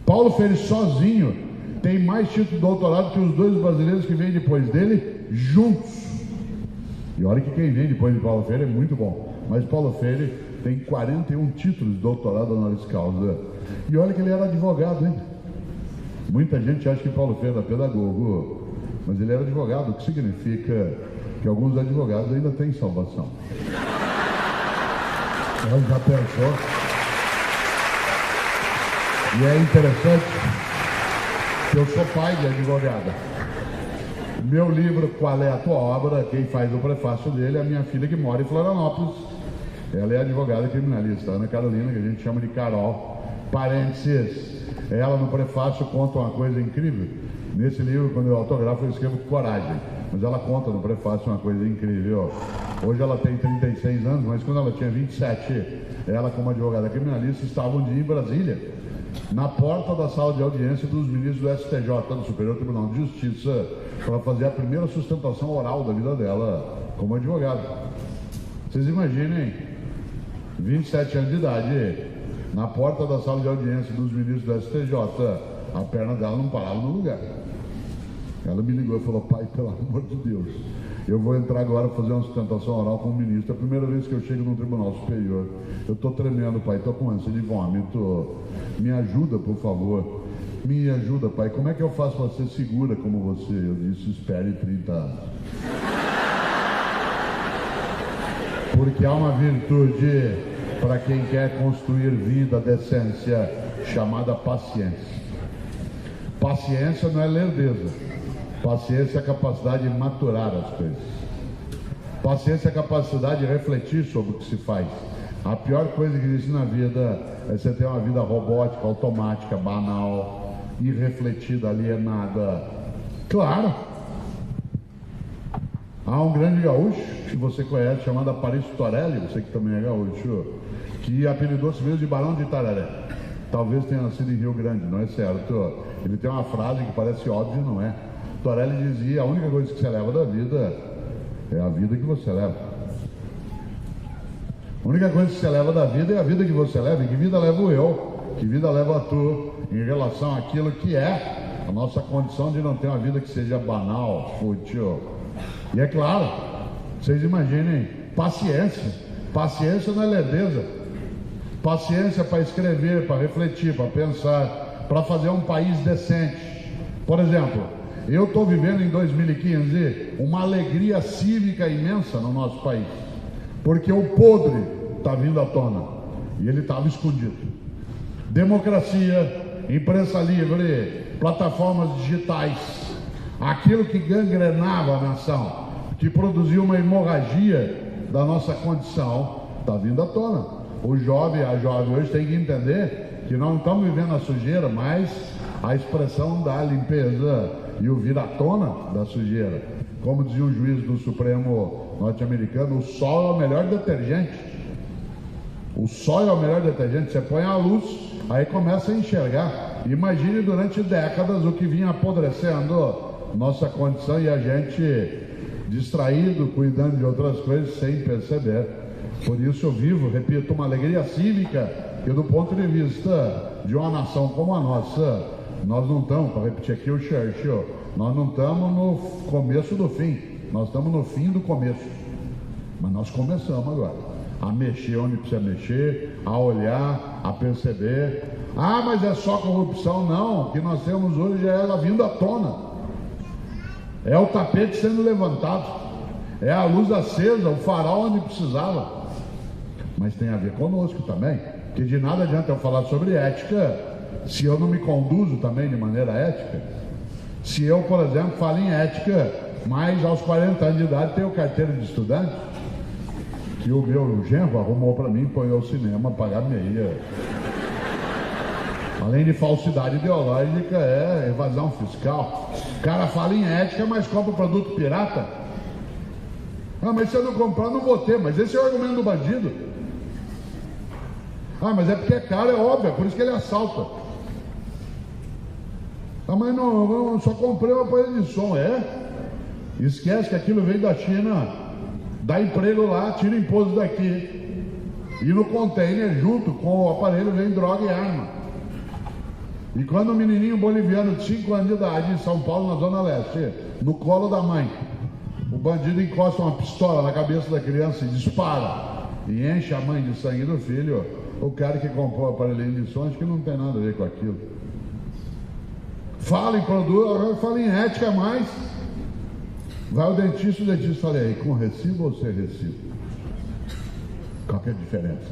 Paulo Freire sozinho tem mais títulos de doutorado que os 2 brasileiros que vêm depois dele juntos. E olha que quem vem depois de Paulo Freire é muito bom. Mas Paulo Freire tem 41 títulos de doutorado honoris causa. E olha que ele era advogado, hein? Muita gente acha que Paulo Freire era pedagogo, mas ele era advogado, o que significa que alguns advogados ainda têm salvação. Ela já pensou? E é interessante que eu sou pai de advogada. Meu livro, Qual é a Tua Obra? Quem faz o prefácio dele é a minha filha que mora em Florianópolis. Ela é advogada criminalista, Ana Carolina, que a gente chama de Carol. Parênteses, ela no prefácio conta uma coisa incrível. Nesse livro, quando eu autografo, eu escrevo coragem. Mas ela conta no prefácio uma coisa incrível. Hoje ela tem 36 anos, mas quando ela tinha 27, ela como advogada criminalista estava um dia em Brasília, na porta da sala de audiência dos ministros do STJ, do Superior Tribunal de Justiça, para fazer a primeira sustentação oral da vida dela como advogada. Vocês imaginem, 27 anos de idade, na porta da sala de audiência dos ministros do STJ, a perna dela não parava no lugar. Ela me ligou e falou: pai, pelo amor de Deus, eu vou entrar agora fazer uma sustentação oral com o ministro. É a primeira vez que eu chego no Tribunal Superior. Eu estou tremendo, pai, estou com ânsia de vômito. Me ajuda, por favor. Me ajuda, pai. Como é que eu faço para ser segura como você? Eu disse: espere 30 anos. Porque há uma virtude para quem quer construir vida, decência, chamada paciência. Paciência não é lerdeza. Paciência é a capacidade de maturar as coisas. Paciência é a capacidade de refletir sobre o que se faz. A pior coisa que existe na vida é você ter uma vida robótica, automática, banal, irrefletida, alienada. Claro! Há um grande gaúcho que você conhece, chamado Aparício Torelli, você que também é gaúcho, que apelidou-se mesmo de Barão de Itararé. Talvez tenha nascido em Rio Grande, não é certo? Ele tem uma frase que parece óbvia e não é. Torelli dizia: a única coisa que você leva da vida é a vida que você leva. A única coisa que você leva da vida é a vida que você leva. E que vida levo eu? Que vida leva tu em relação àquilo que é a nossa condição de não ter uma vida que seja banal, fútil. E é claro, vocês imaginem, paciência. Paciência não é lerdeza. Paciência para escrever, para refletir, para pensar, para fazer um país decente. Por exemplo, eu estou vivendo em 2015 uma alegria cívica imensa no nosso país, porque o podre está vindo à tona e ele estava escondido. Democracia, imprensa livre, plataformas digitais, aquilo que gangrenava a nação, que produziu uma hemorragia da nossa condição, está vindo à tona. O jovem, a jovem hoje tem que entender que não estamos vivendo a sujeira, mas a expressão da limpeza e o vir à tona da sujeira. Como dizia o juiz do Supremo norte-americano, o sol é o melhor detergente. O sol é o melhor detergente. Você põe a luz, aí começa a enxergar. Imagine durante décadas o que vinha apodrecendo nossa condição e a gente distraído, cuidando de outras coisas sem perceber. Por isso eu vivo, repito, uma alegria cívica que do ponto de vista de uma nação como a nossa, nós não estamos, para repetir aqui o Churchill, nós não estamos no começo do fim, nós estamos no fim do começo. Mas nós começamos agora. a mexer onde precisa mexer, a olhar, a perceber. Ah, mas é só corrupção? Não, o que nós temos hoje é ela vindo à tona, é o tapete sendo levantado, é a luz acesa, o farol onde precisava. Mas tem a ver conosco também, que de nada adianta eu falar sobre ética se eu não me conduzo também de maneira ética. Se eu, por exemplo, falo em ética, mas aos 40 anos de idade tenho carteira de estudante, que o meu genro arrumou para mim, põe ao cinema, pagar meia. Além de falsidade ideológica, é evasão fiscal. O cara fala em ética, mas compra produto pirata. Ah, mas se eu não comprar, não vou ter. Mas esse é o argumento do bandido. Ah, mas é porque é caro, é óbvio, é por isso que ele assalta. Ah, mas não, só comprei um aparelho de som. Esquece que aquilo veio da China, dá emprego lá, tira imposto daqui. E no container, junto com o aparelho, vem droga e arma. E quando um menininho boliviano de 5 anos de idade, em São Paulo, na Zona Leste, no colo da mãe, o bandido encosta uma pistola na cabeça da criança e dispara, e enche a mãe de sangue do filho, o cara que comprou o aparelhinho de som, acho que não tem nada a ver com aquilo. Fala em produto, fala em ética, mas vai o dentista fala aí, com recibo ou sem recibo? Qual que é a diferença?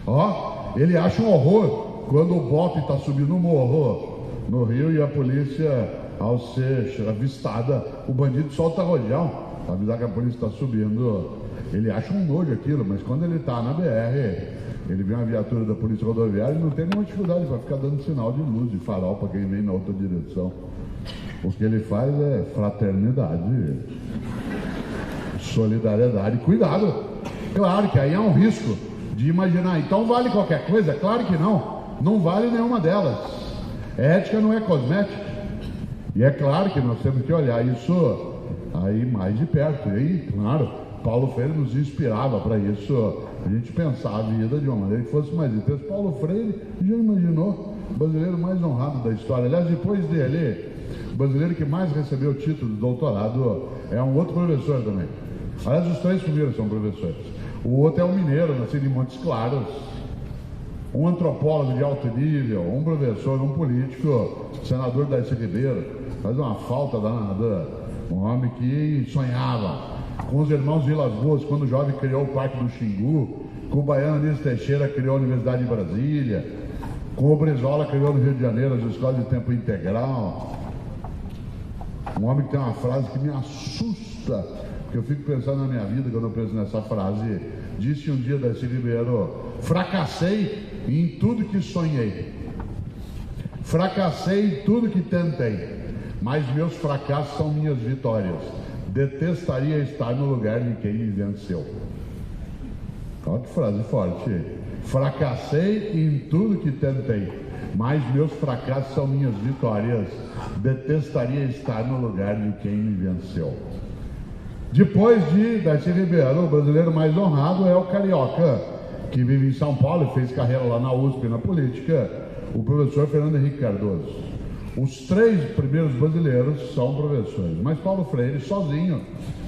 Ó, ele acha um horror quando o bote está subindo no morro no Rio e a polícia, ao ser avistada, o bandido solta rojão para avisar que a polícia está subindo. Ele acha um nojo aquilo, mas quando ele está na BR, ele vê uma viatura da polícia rodoviária e não tem nenhuma dificuldade para ficar dando sinal de luz, de farol para quem vem na outra direção. O que ele faz é fraternidade, solidariedade, cuidado. Claro que aí é um risco de imaginar, então vale qualquer coisa? Claro que não vale nenhuma delas. Ética não é cosmética. E é claro que nós temos que olhar isso aí mais de perto. E aí, claro, Paulo Freire nos inspirava para isso, a gente pensar a vida de uma maneira que fosse mais intensa. Paulo Freire já imaginou o brasileiro mais honrado da história. Aliás, depois dele, o brasileiro que mais recebeu o título de doutorado é um outro professor também. Aliás, os 3 primeiros são professores. O outro é um mineiro, nascido em Montes Claros, um antropólogo de alto nível, um professor, um político, senador Darcy Ribeiro. Faz uma falta danada. Um homem que sonhava com os irmãos Vilas Boas, quando o jovem criou o Parque do Xingu, com o baiano Anísio Teixeira criou a Universidade de Brasília, com o Brizola criou no Rio de Janeiro as escolas de tempo integral. Um homem que tem uma frase que me assusta, porque eu fico pensando na minha vida quando eu penso nessa frase. Disse um dia Darcy Ribeiro: fracassei em tudo que sonhei, fracassei em tudo que tentei, mas meus fracassos são minhas vitórias. Detestaria estar no lugar de quem me venceu. Olha que frase forte. Fracassei em tudo que tentei, mas meus fracassos são minhas vitórias. Detestaria estar no lugar de quem me venceu. Depois de Darcy Ribeiro, o brasileiro mais honrado é o carioca, que vive em São Paulo e fez carreira lá na USP na política, o professor Fernando Henrique Cardoso. Os 3 primeiros brasileiros são professores, mas Paulo Freire sozinho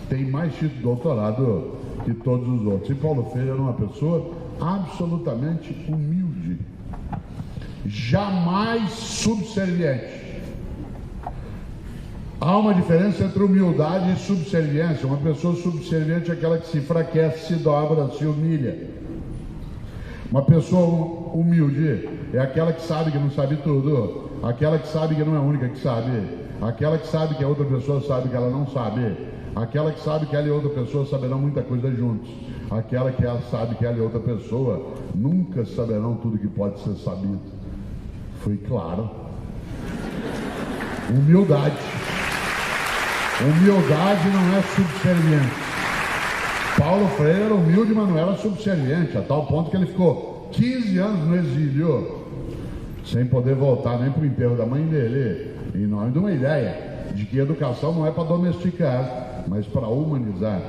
tem mais título de doutorado que todos os outros. E Paulo Freire era uma pessoa absolutamente humilde, jamais subserviente. Há uma diferença entre humildade e subserviência. Uma pessoa subserviente é aquela que se enfraquece, se dobra, se humilha. Uma pessoa humilde é aquela que sabe que não sabe tudo, aquela que sabe que não é a única que sabe, aquela que sabe que a outra pessoa sabe que ela não sabe, aquela que sabe que ela e outra pessoa saberão muita coisa juntos, aquela que ela sabe que ela e outra pessoa nunca saberão tudo que pode ser sabido. Foi claro. Humildade. Humildade não é subserviente. Paulo Freire era humilde, mas não era subserviente, a tal ponto que ele ficou 15 anos no exílio, sem poder voltar nem para o enterro da mãe dele, em nome de uma ideia de que educação não é para domesticar, mas para humanizar,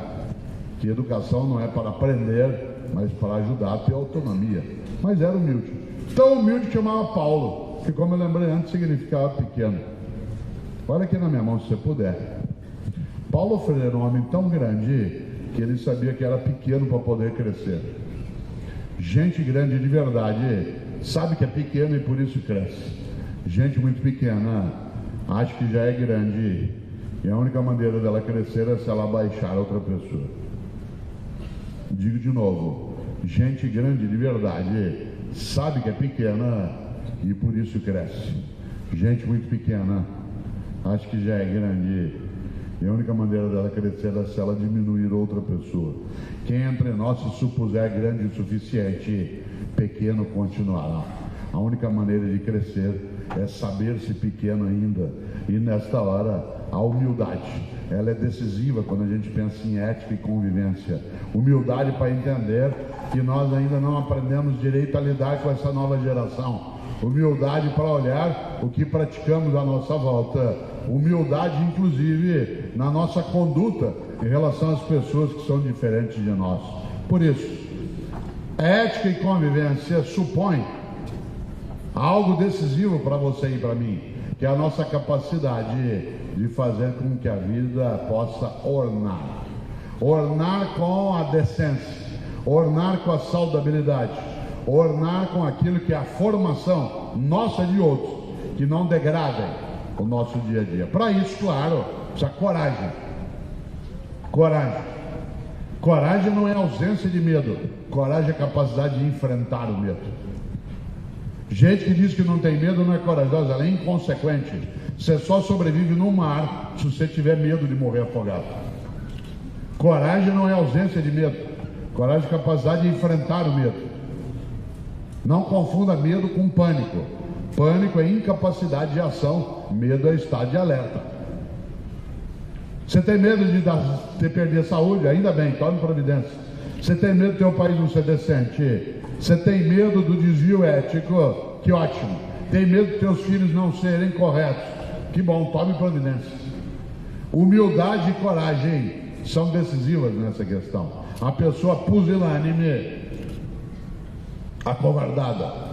que educação não é para aprender, mas para ajudar a ter autonomia. Mas era humilde, tão humilde que chamava Paulo, que, como eu lembrei antes, significava pequeno. Olha aqui na minha mão, se você puder. Paulo Freire era um homem tão grande que ele sabia que era pequeno para poder crescer. Gente grande de verdade sabe que é pequena e por isso cresce. Gente muito pequena acha que já é grande e a única maneira dela crescer é se ela baixar outra pessoa. Digo de novo, gente grande de verdade sabe que é pequena e por isso cresce. Gente muito pequena acha que já é grande e a única maneira dela crescer é se ela diminuir outra pessoa. Quem entre nós se supuser grande o suficiente, pequeno continuará. A única maneira de crescer é saber-se pequeno ainda. E nesta hora, a humildade, ela é decisiva quando a gente pensa em ética e convivência. Humildade para entender que nós ainda não aprendemos direito a lidar com essa nova geração. Humildade para olhar o que praticamos à nossa volta. Humildade, inclusive, na nossa conduta em relação às pessoas que são diferentes de nós. Por isso, ética e convivência supõe algo decisivo para você e para mim, que é a nossa capacidade de fazer com que a vida possa ornar. Ornar com a decência, ornar com a saudabilidade, ornar com aquilo que é a formação nossa e de outros, que não degradem o nosso dia a dia. Para isso, claro, precisa coragem. Coragem. Coragem não é ausência de medo. Coragem é capacidade de enfrentar o medo. Gente que diz que não tem medo não é corajosa, ela é inconsequente. Você só sobrevive no mar se você tiver medo de morrer afogado. Coragem não é ausência de medo. Coragem é capacidade de enfrentar o medo. Não confunda medo com pânico. Pânico é incapacidade de ação, medo é estado de alerta. Você tem medo de perder a saúde? Ainda bem, tome providência. Você tem medo do teu país não ser decente? Você tem medo do desvio ético? Que ótimo. Tem medo dos teus filhos não serem corretos? Que bom, tome providência. Humildade e coragem são decisivas nessa questão. A pessoa pusilânime, acovardada,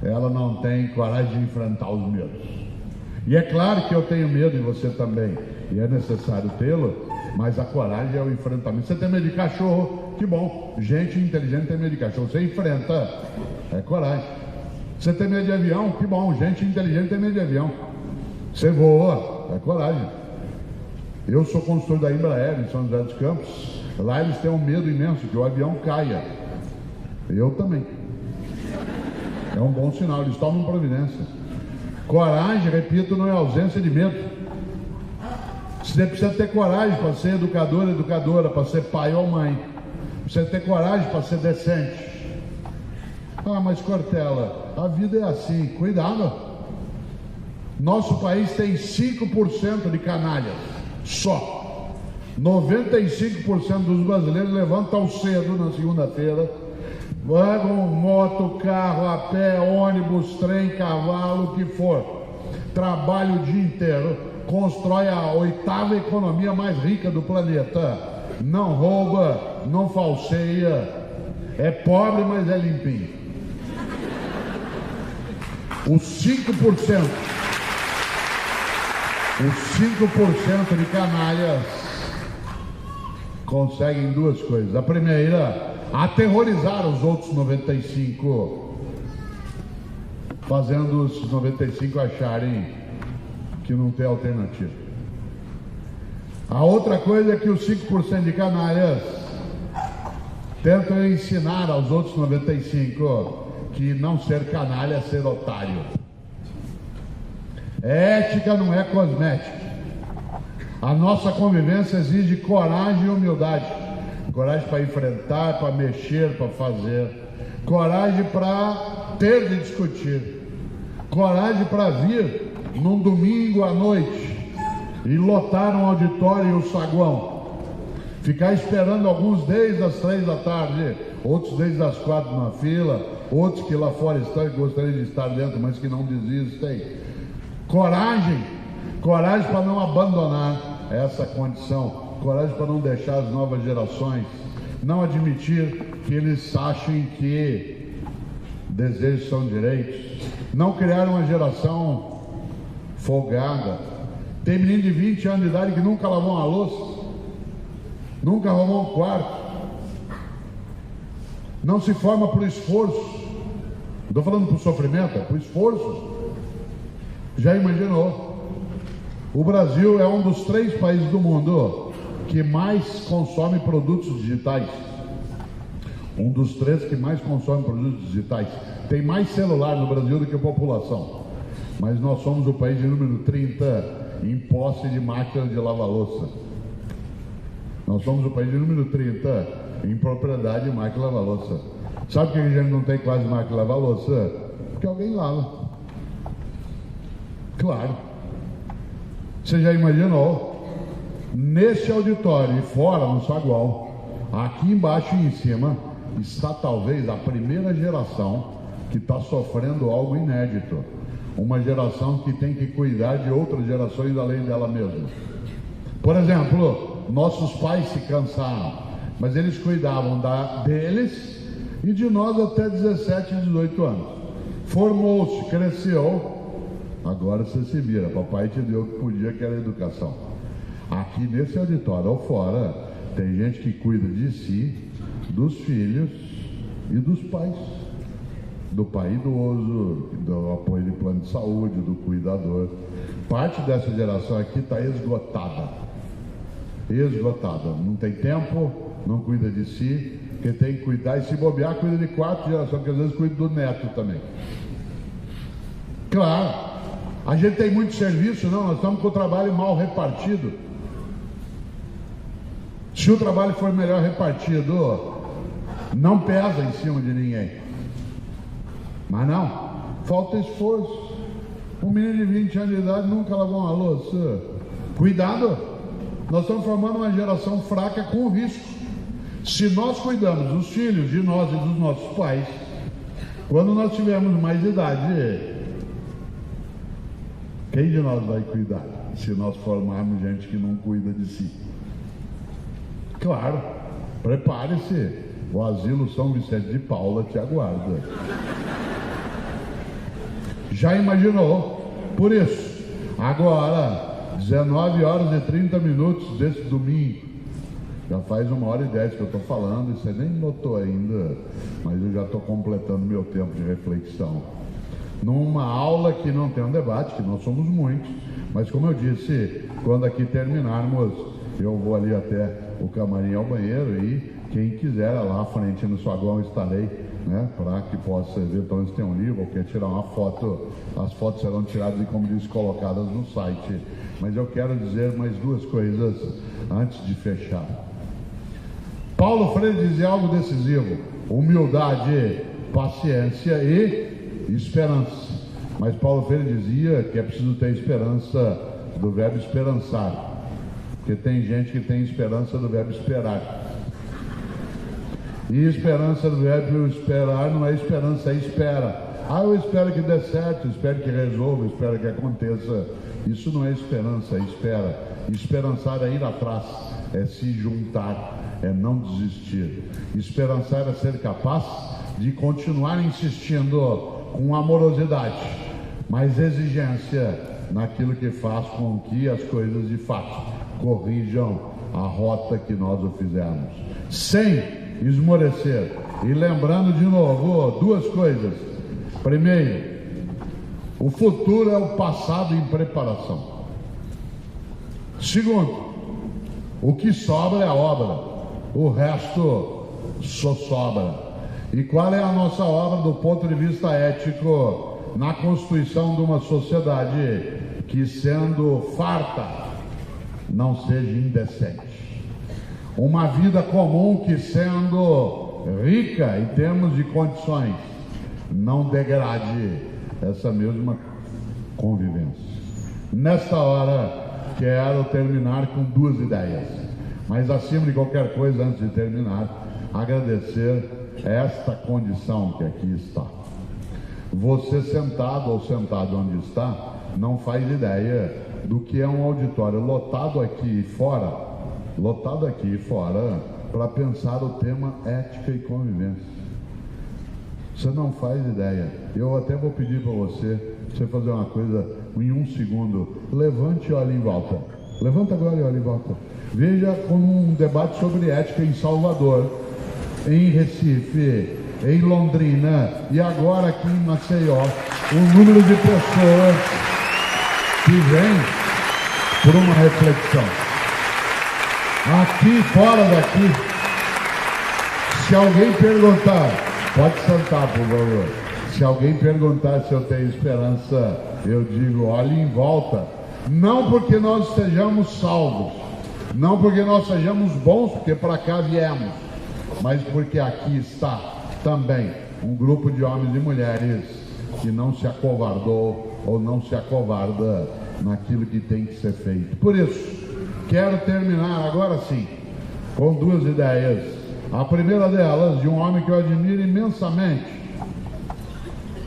ela não tem coragem de enfrentar os medos. E é claro que eu tenho medo e você também, e é necessário tê-lo, mas a coragem é o enfrentamento. Você tem medo de cachorro? Que bom, gente inteligente tem medo de cachorro. Você enfrenta, é coragem. Você tem medo de avião? Que bom, gente inteligente tem medo de avião. Você voa, é coragem. Eu sou consultor da Embraer em São José dos Campos. Lá eles têm um medo imenso que o avião caia. Eu também. É um bom sinal, eles tomam providência. Coragem, repito, não é ausência de medo. Você precisa ter coragem para ser educador, educadora, para ser pai ou mãe. Precisa ter coragem para ser decente. Ah, mas Cortella, a vida é assim, cuidado. Nosso país tem 5% de canalhas, só. 95% dos brasileiros levantam cedo na segunda-feira, pegam moto, carro, a pé, ônibus, trem, cavalo, o que for. Trabalha o dia inteiro, constrói a 8ª economia mais rica do planeta. Não rouba, não falseia, é pobre, mas é limpinho. Os 5% de canalhas conseguem duas coisas. A primeira, aterrorizar os outros 95, fazendo os 95 acharem que não tem alternativa. A outra coisa é que os 5% de canalhas tentam ensinar aos outros 95 que não ser canalha é ser otário. Ética não é cosmética. A nossa convivência exige coragem e humildade. Coragem para enfrentar, para mexer, para fazer. Coragem para ter de discutir. Coragem para vir num domingo à noite e lotar um auditório e um saguão. Ficar esperando alguns desde as 3 da tarde, outros desde as 4 na fila, outros que lá fora estão e gostariam de estar dentro, mas que não desistem. Coragem para não abandonar essa condição, coragem para não deixar as novas gerações, não admitir que eles achem que desejos são direitos, não criar uma geração folgada. Tem menino de 20 anos de idade que nunca lavou uma louça, nunca arrumou um quarto, Não se forma por esforço. Não estou falando por sofrimento, é por esforço. Já imaginou? O Brasil é um dos 3 países do mundo que mais consome produtos digitais. Um dos 3 que mais consome produtos digitais. Tem mais celular no Brasil do que a população. Mas nós somos o país de número 30 em posse de máquina de lavar louça. Nós somos o país de número 30 em propriedade de máquina de lavar louça. Sabe por que a gente não tem quase máquina de lavar louça? Porque alguém lava. Claro. Você já imaginou? Nesse auditório e fora, no saguão, aqui embaixo e em cima, está talvez a primeira geração que está sofrendo algo inédito. Uma geração que tem que cuidar de outras gerações além dela mesma. Por exemplo, nossos pais se cansaram, mas eles cuidavam deles e de nós até 17, 18 anos. Formou-se, cresceu, agora você se vira, papai te deu o que podia, que era educação. Aqui nesse auditório ou fora, tem gente que cuida de si, dos filhos e dos pais. Do pai idoso, do apoio de plano de saúde, do cuidador. Parte dessa geração aqui está esgotada. Esgotada. Não tem tempo, não cuida de si, porque tem que cuidar, e se bobear, cuida de 4 gerações, que às vezes cuida do neto também. Claro, a gente tem muito serviço, não, nós estamos com o trabalho mal repartido. Se o trabalho for melhor repartido, não pesa em cima de ninguém. Mas não, falta esforço. Um menino de 20 anos de idade nunca lavou uma louça. Cuidado, nós estamos formando uma geração fraca com risco. Se nós cuidamos dos filhos de nós e dos nossos pais, quando nós tivermos mais idade, quem de nós vai cuidar? Se nós formarmos gente que não cuida de si. Claro, prepare-se, o asilo São Vicente de Paula te aguarda. Já imaginou? Por isso, agora, 19 horas e 30 minutos desse domingo, já faz 1h10 que eu estou falando, e você nem notou ainda, mas eu já estou completando meu tempo de reflexão. Numa aula que não tem um debate, que nós somos muitos, mas como eu disse, quando aqui terminarmos, eu vou ali até o camarim ao banheiro e quem quiser lá à frente no saguão estarei, né, para que possa eventualmente ter um livro ou quer tirar uma foto. As fotos serão tiradas e, como disse, colocadas no site. Mas eu quero dizer mais 2 coisas antes de fechar. Paulo Freire dizia algo decisivo: humildade, paciência e esperança. Mas Paulo Freire dizia que é preciso ter esperança do verbo esperançar, porque tem gente que tem esperança do verbo esperar. E esperança do verbo esperar não é esperança, é espera. Eu espero que dê certo, espero que resolva, espero que aconteça. Isso não é esperança, é espera. Esperançar é ir atrás, é se juntar, é não desistir. Esperançar é ser capaz de continuar insistindo com amorosidade, mas exigência naquilo que faz com que as coisas de fato corrijam a rota que nós o fizemos, sem esmorecer. E lembrando de novo 2 coisas. Primeiro, o futuro é o passado em preparação. Segundo, o que sobra é a obra, o resto só sobra. E qual é a nossa obra do ponto de vista ético na constituição de uma sociedade que, sendo farta, não seja indecente? Uma vida comum que, sendo rica em termos de condições, não degrade essa mesma convivência. Nesta hora, quero terminar com 2 ideias. Mas, acima de qualquer coisa, antes de terminar, agradecer esta condição que aqui está. Você sentado ou sentado onde está, não faz ideia do que é um auditório lotado aqui fora, para pensar o tema ética e convivência. Você não faz ideia. Eu até vou pedir para você fazer uma coisa em 1 segundo. Levante e olhe em volta. Levanta agora e olhe em volta. Veja como um debate sobre ética em Salvador. em Recife, em Londrina e agora aqui em Maceió, o número de pessoas que vem por uma reflexão. Aqui, fora daqui, se alguém perguntar, pode sentar, por favor. Se alguém perguntar se eu tenho esperança, eu digo, olhe em volta. Não porque nós estejamos salvos, não porque nós sejamos bons, porque para cá viemos, mas porque aqui está também um grupo de homens e mulheres que não se acovardou ou não se acovarda naquilo que tem que ser feito. Por isso, quero terminar agora sim com duas ideias. A primeira delas, de um homem que eu admiro imensamente,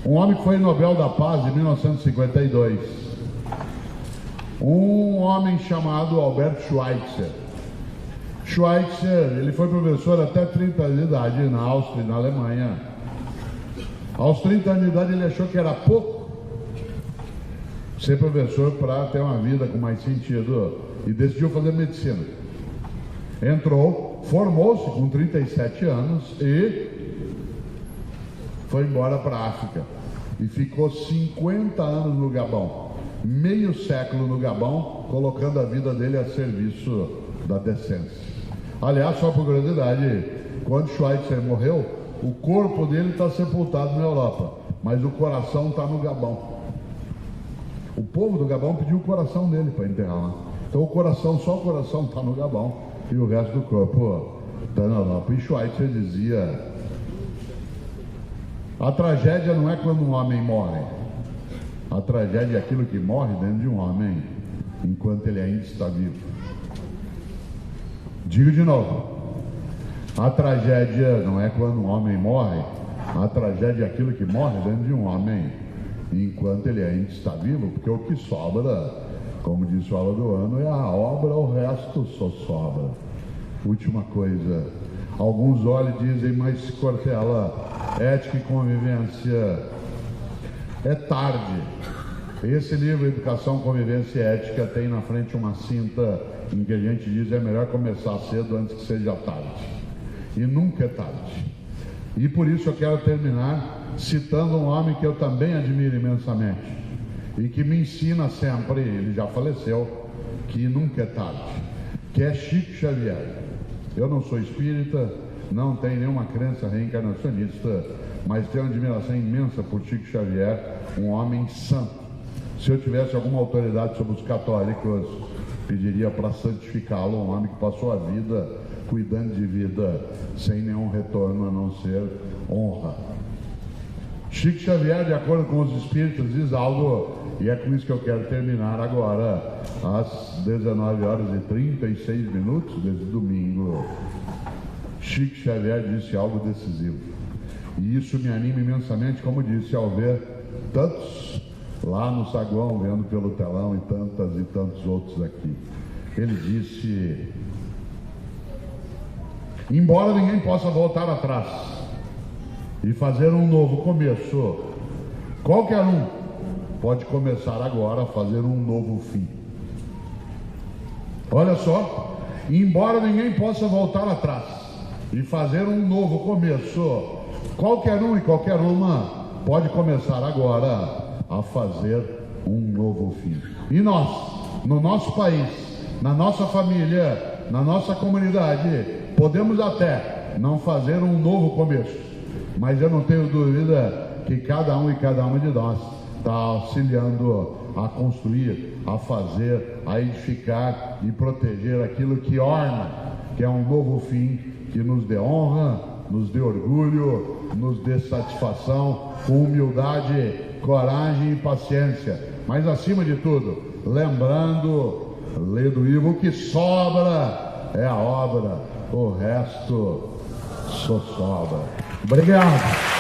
um homem que foi Nobel da Paz em 1952, um homem chamado Albert Schweitzer. Schweitzer, ele foi professor até 30 anos de idade na Áustria e na Alemanha. Aos 30 anos de idade ele achou que era pouco ser professor para ter uma vida com mais sentido e decidiu fazer medicina. Entrou, formou-se com 37 anos e foi embora para a África e ficou 50 anos no Gabão, meio século no Gabão, colocando a vida dele a serviço da decência. Aliás, só por curiosidade, quando Schweitzer morreu, o corpo dele está sepultado na Europa, mas o coração está no Gabão. O povo do Gabão pediu o coração dele para enterrar lá. Então só o coração está no Gabão e o resto do corpo está na Europa. E Schweitzer dizia: a tragédia não é quando um homem morre, a tragédia é aquilo que morre dentro de um homem enquanto ele ainda está vivo. Digo de novo, a tragédia não é quando um homem morre, a tragédia é aquilo que morre dentro de um homem enquanto ele ainda está vivo, porque o que sobra, como disse o Aladoano, é a obra, o resto só sobra. Última coisa, alguns olham e dizem, mas Cortella, ética e convivência é tarde. Esse livro, Educação, Convivência e Ética, tem na frente uma cinta em que a gente diz é melhor começar cedo antes que seja tarde. E nunca é tarde. E por isso eu quero terminar citando um homem que eu também admiro imensamente e que me ensina sempre, ele já faleceu, que nunca é tarde, que é Chico Xavier. Eu não sou espírita, não tenho nenhuma crença reencarnacionista, mas tenho uma admiração imensa por Chico Xavier, um homem santo. Se eu tivesse alguma autoridade sobre os católicos, pediria para santificá-lo, um homem que passou a vida cuidando de vida sem nenhum retorno a não ser honra. Chico Xavier, de acordo com os espíritos, diz algo, e é com isso que eu quero terminar agora, às 19h36 desse domingo. Chico Xavier disse algo decisivo, e isso me anima imensamente, como disse, ao ver tantos lá no saguão, vendo pelo telão, e tantos outros aqui. Ele disse: embora ninguém possa voltar atrás e fazer um novo começo, qualquer um pode começar agora a fazer um novo fim. Olha só, embora ninguém possa voltar atrás e fazer um novo começo, qualquer um e qualquer uma pode começar agora a fazer um novo fim. E nós, no nosso país, na nossa família, na nossa comunidade, podemos até não fazer um novo começo, mas eu não tenho dúvida que cada um e cada uma de nós está auxiliando a construir, a fazer, a edificar e proteger aquilo que orna, que é um novo fim que nos dê honra, nos dê orgulho, nos dê satisfação, com humildade, coragem e paciência. Mas acima de tudo, lembrando, lê do livro, o que sobra é a obra, o resto só sobra. Obrigado.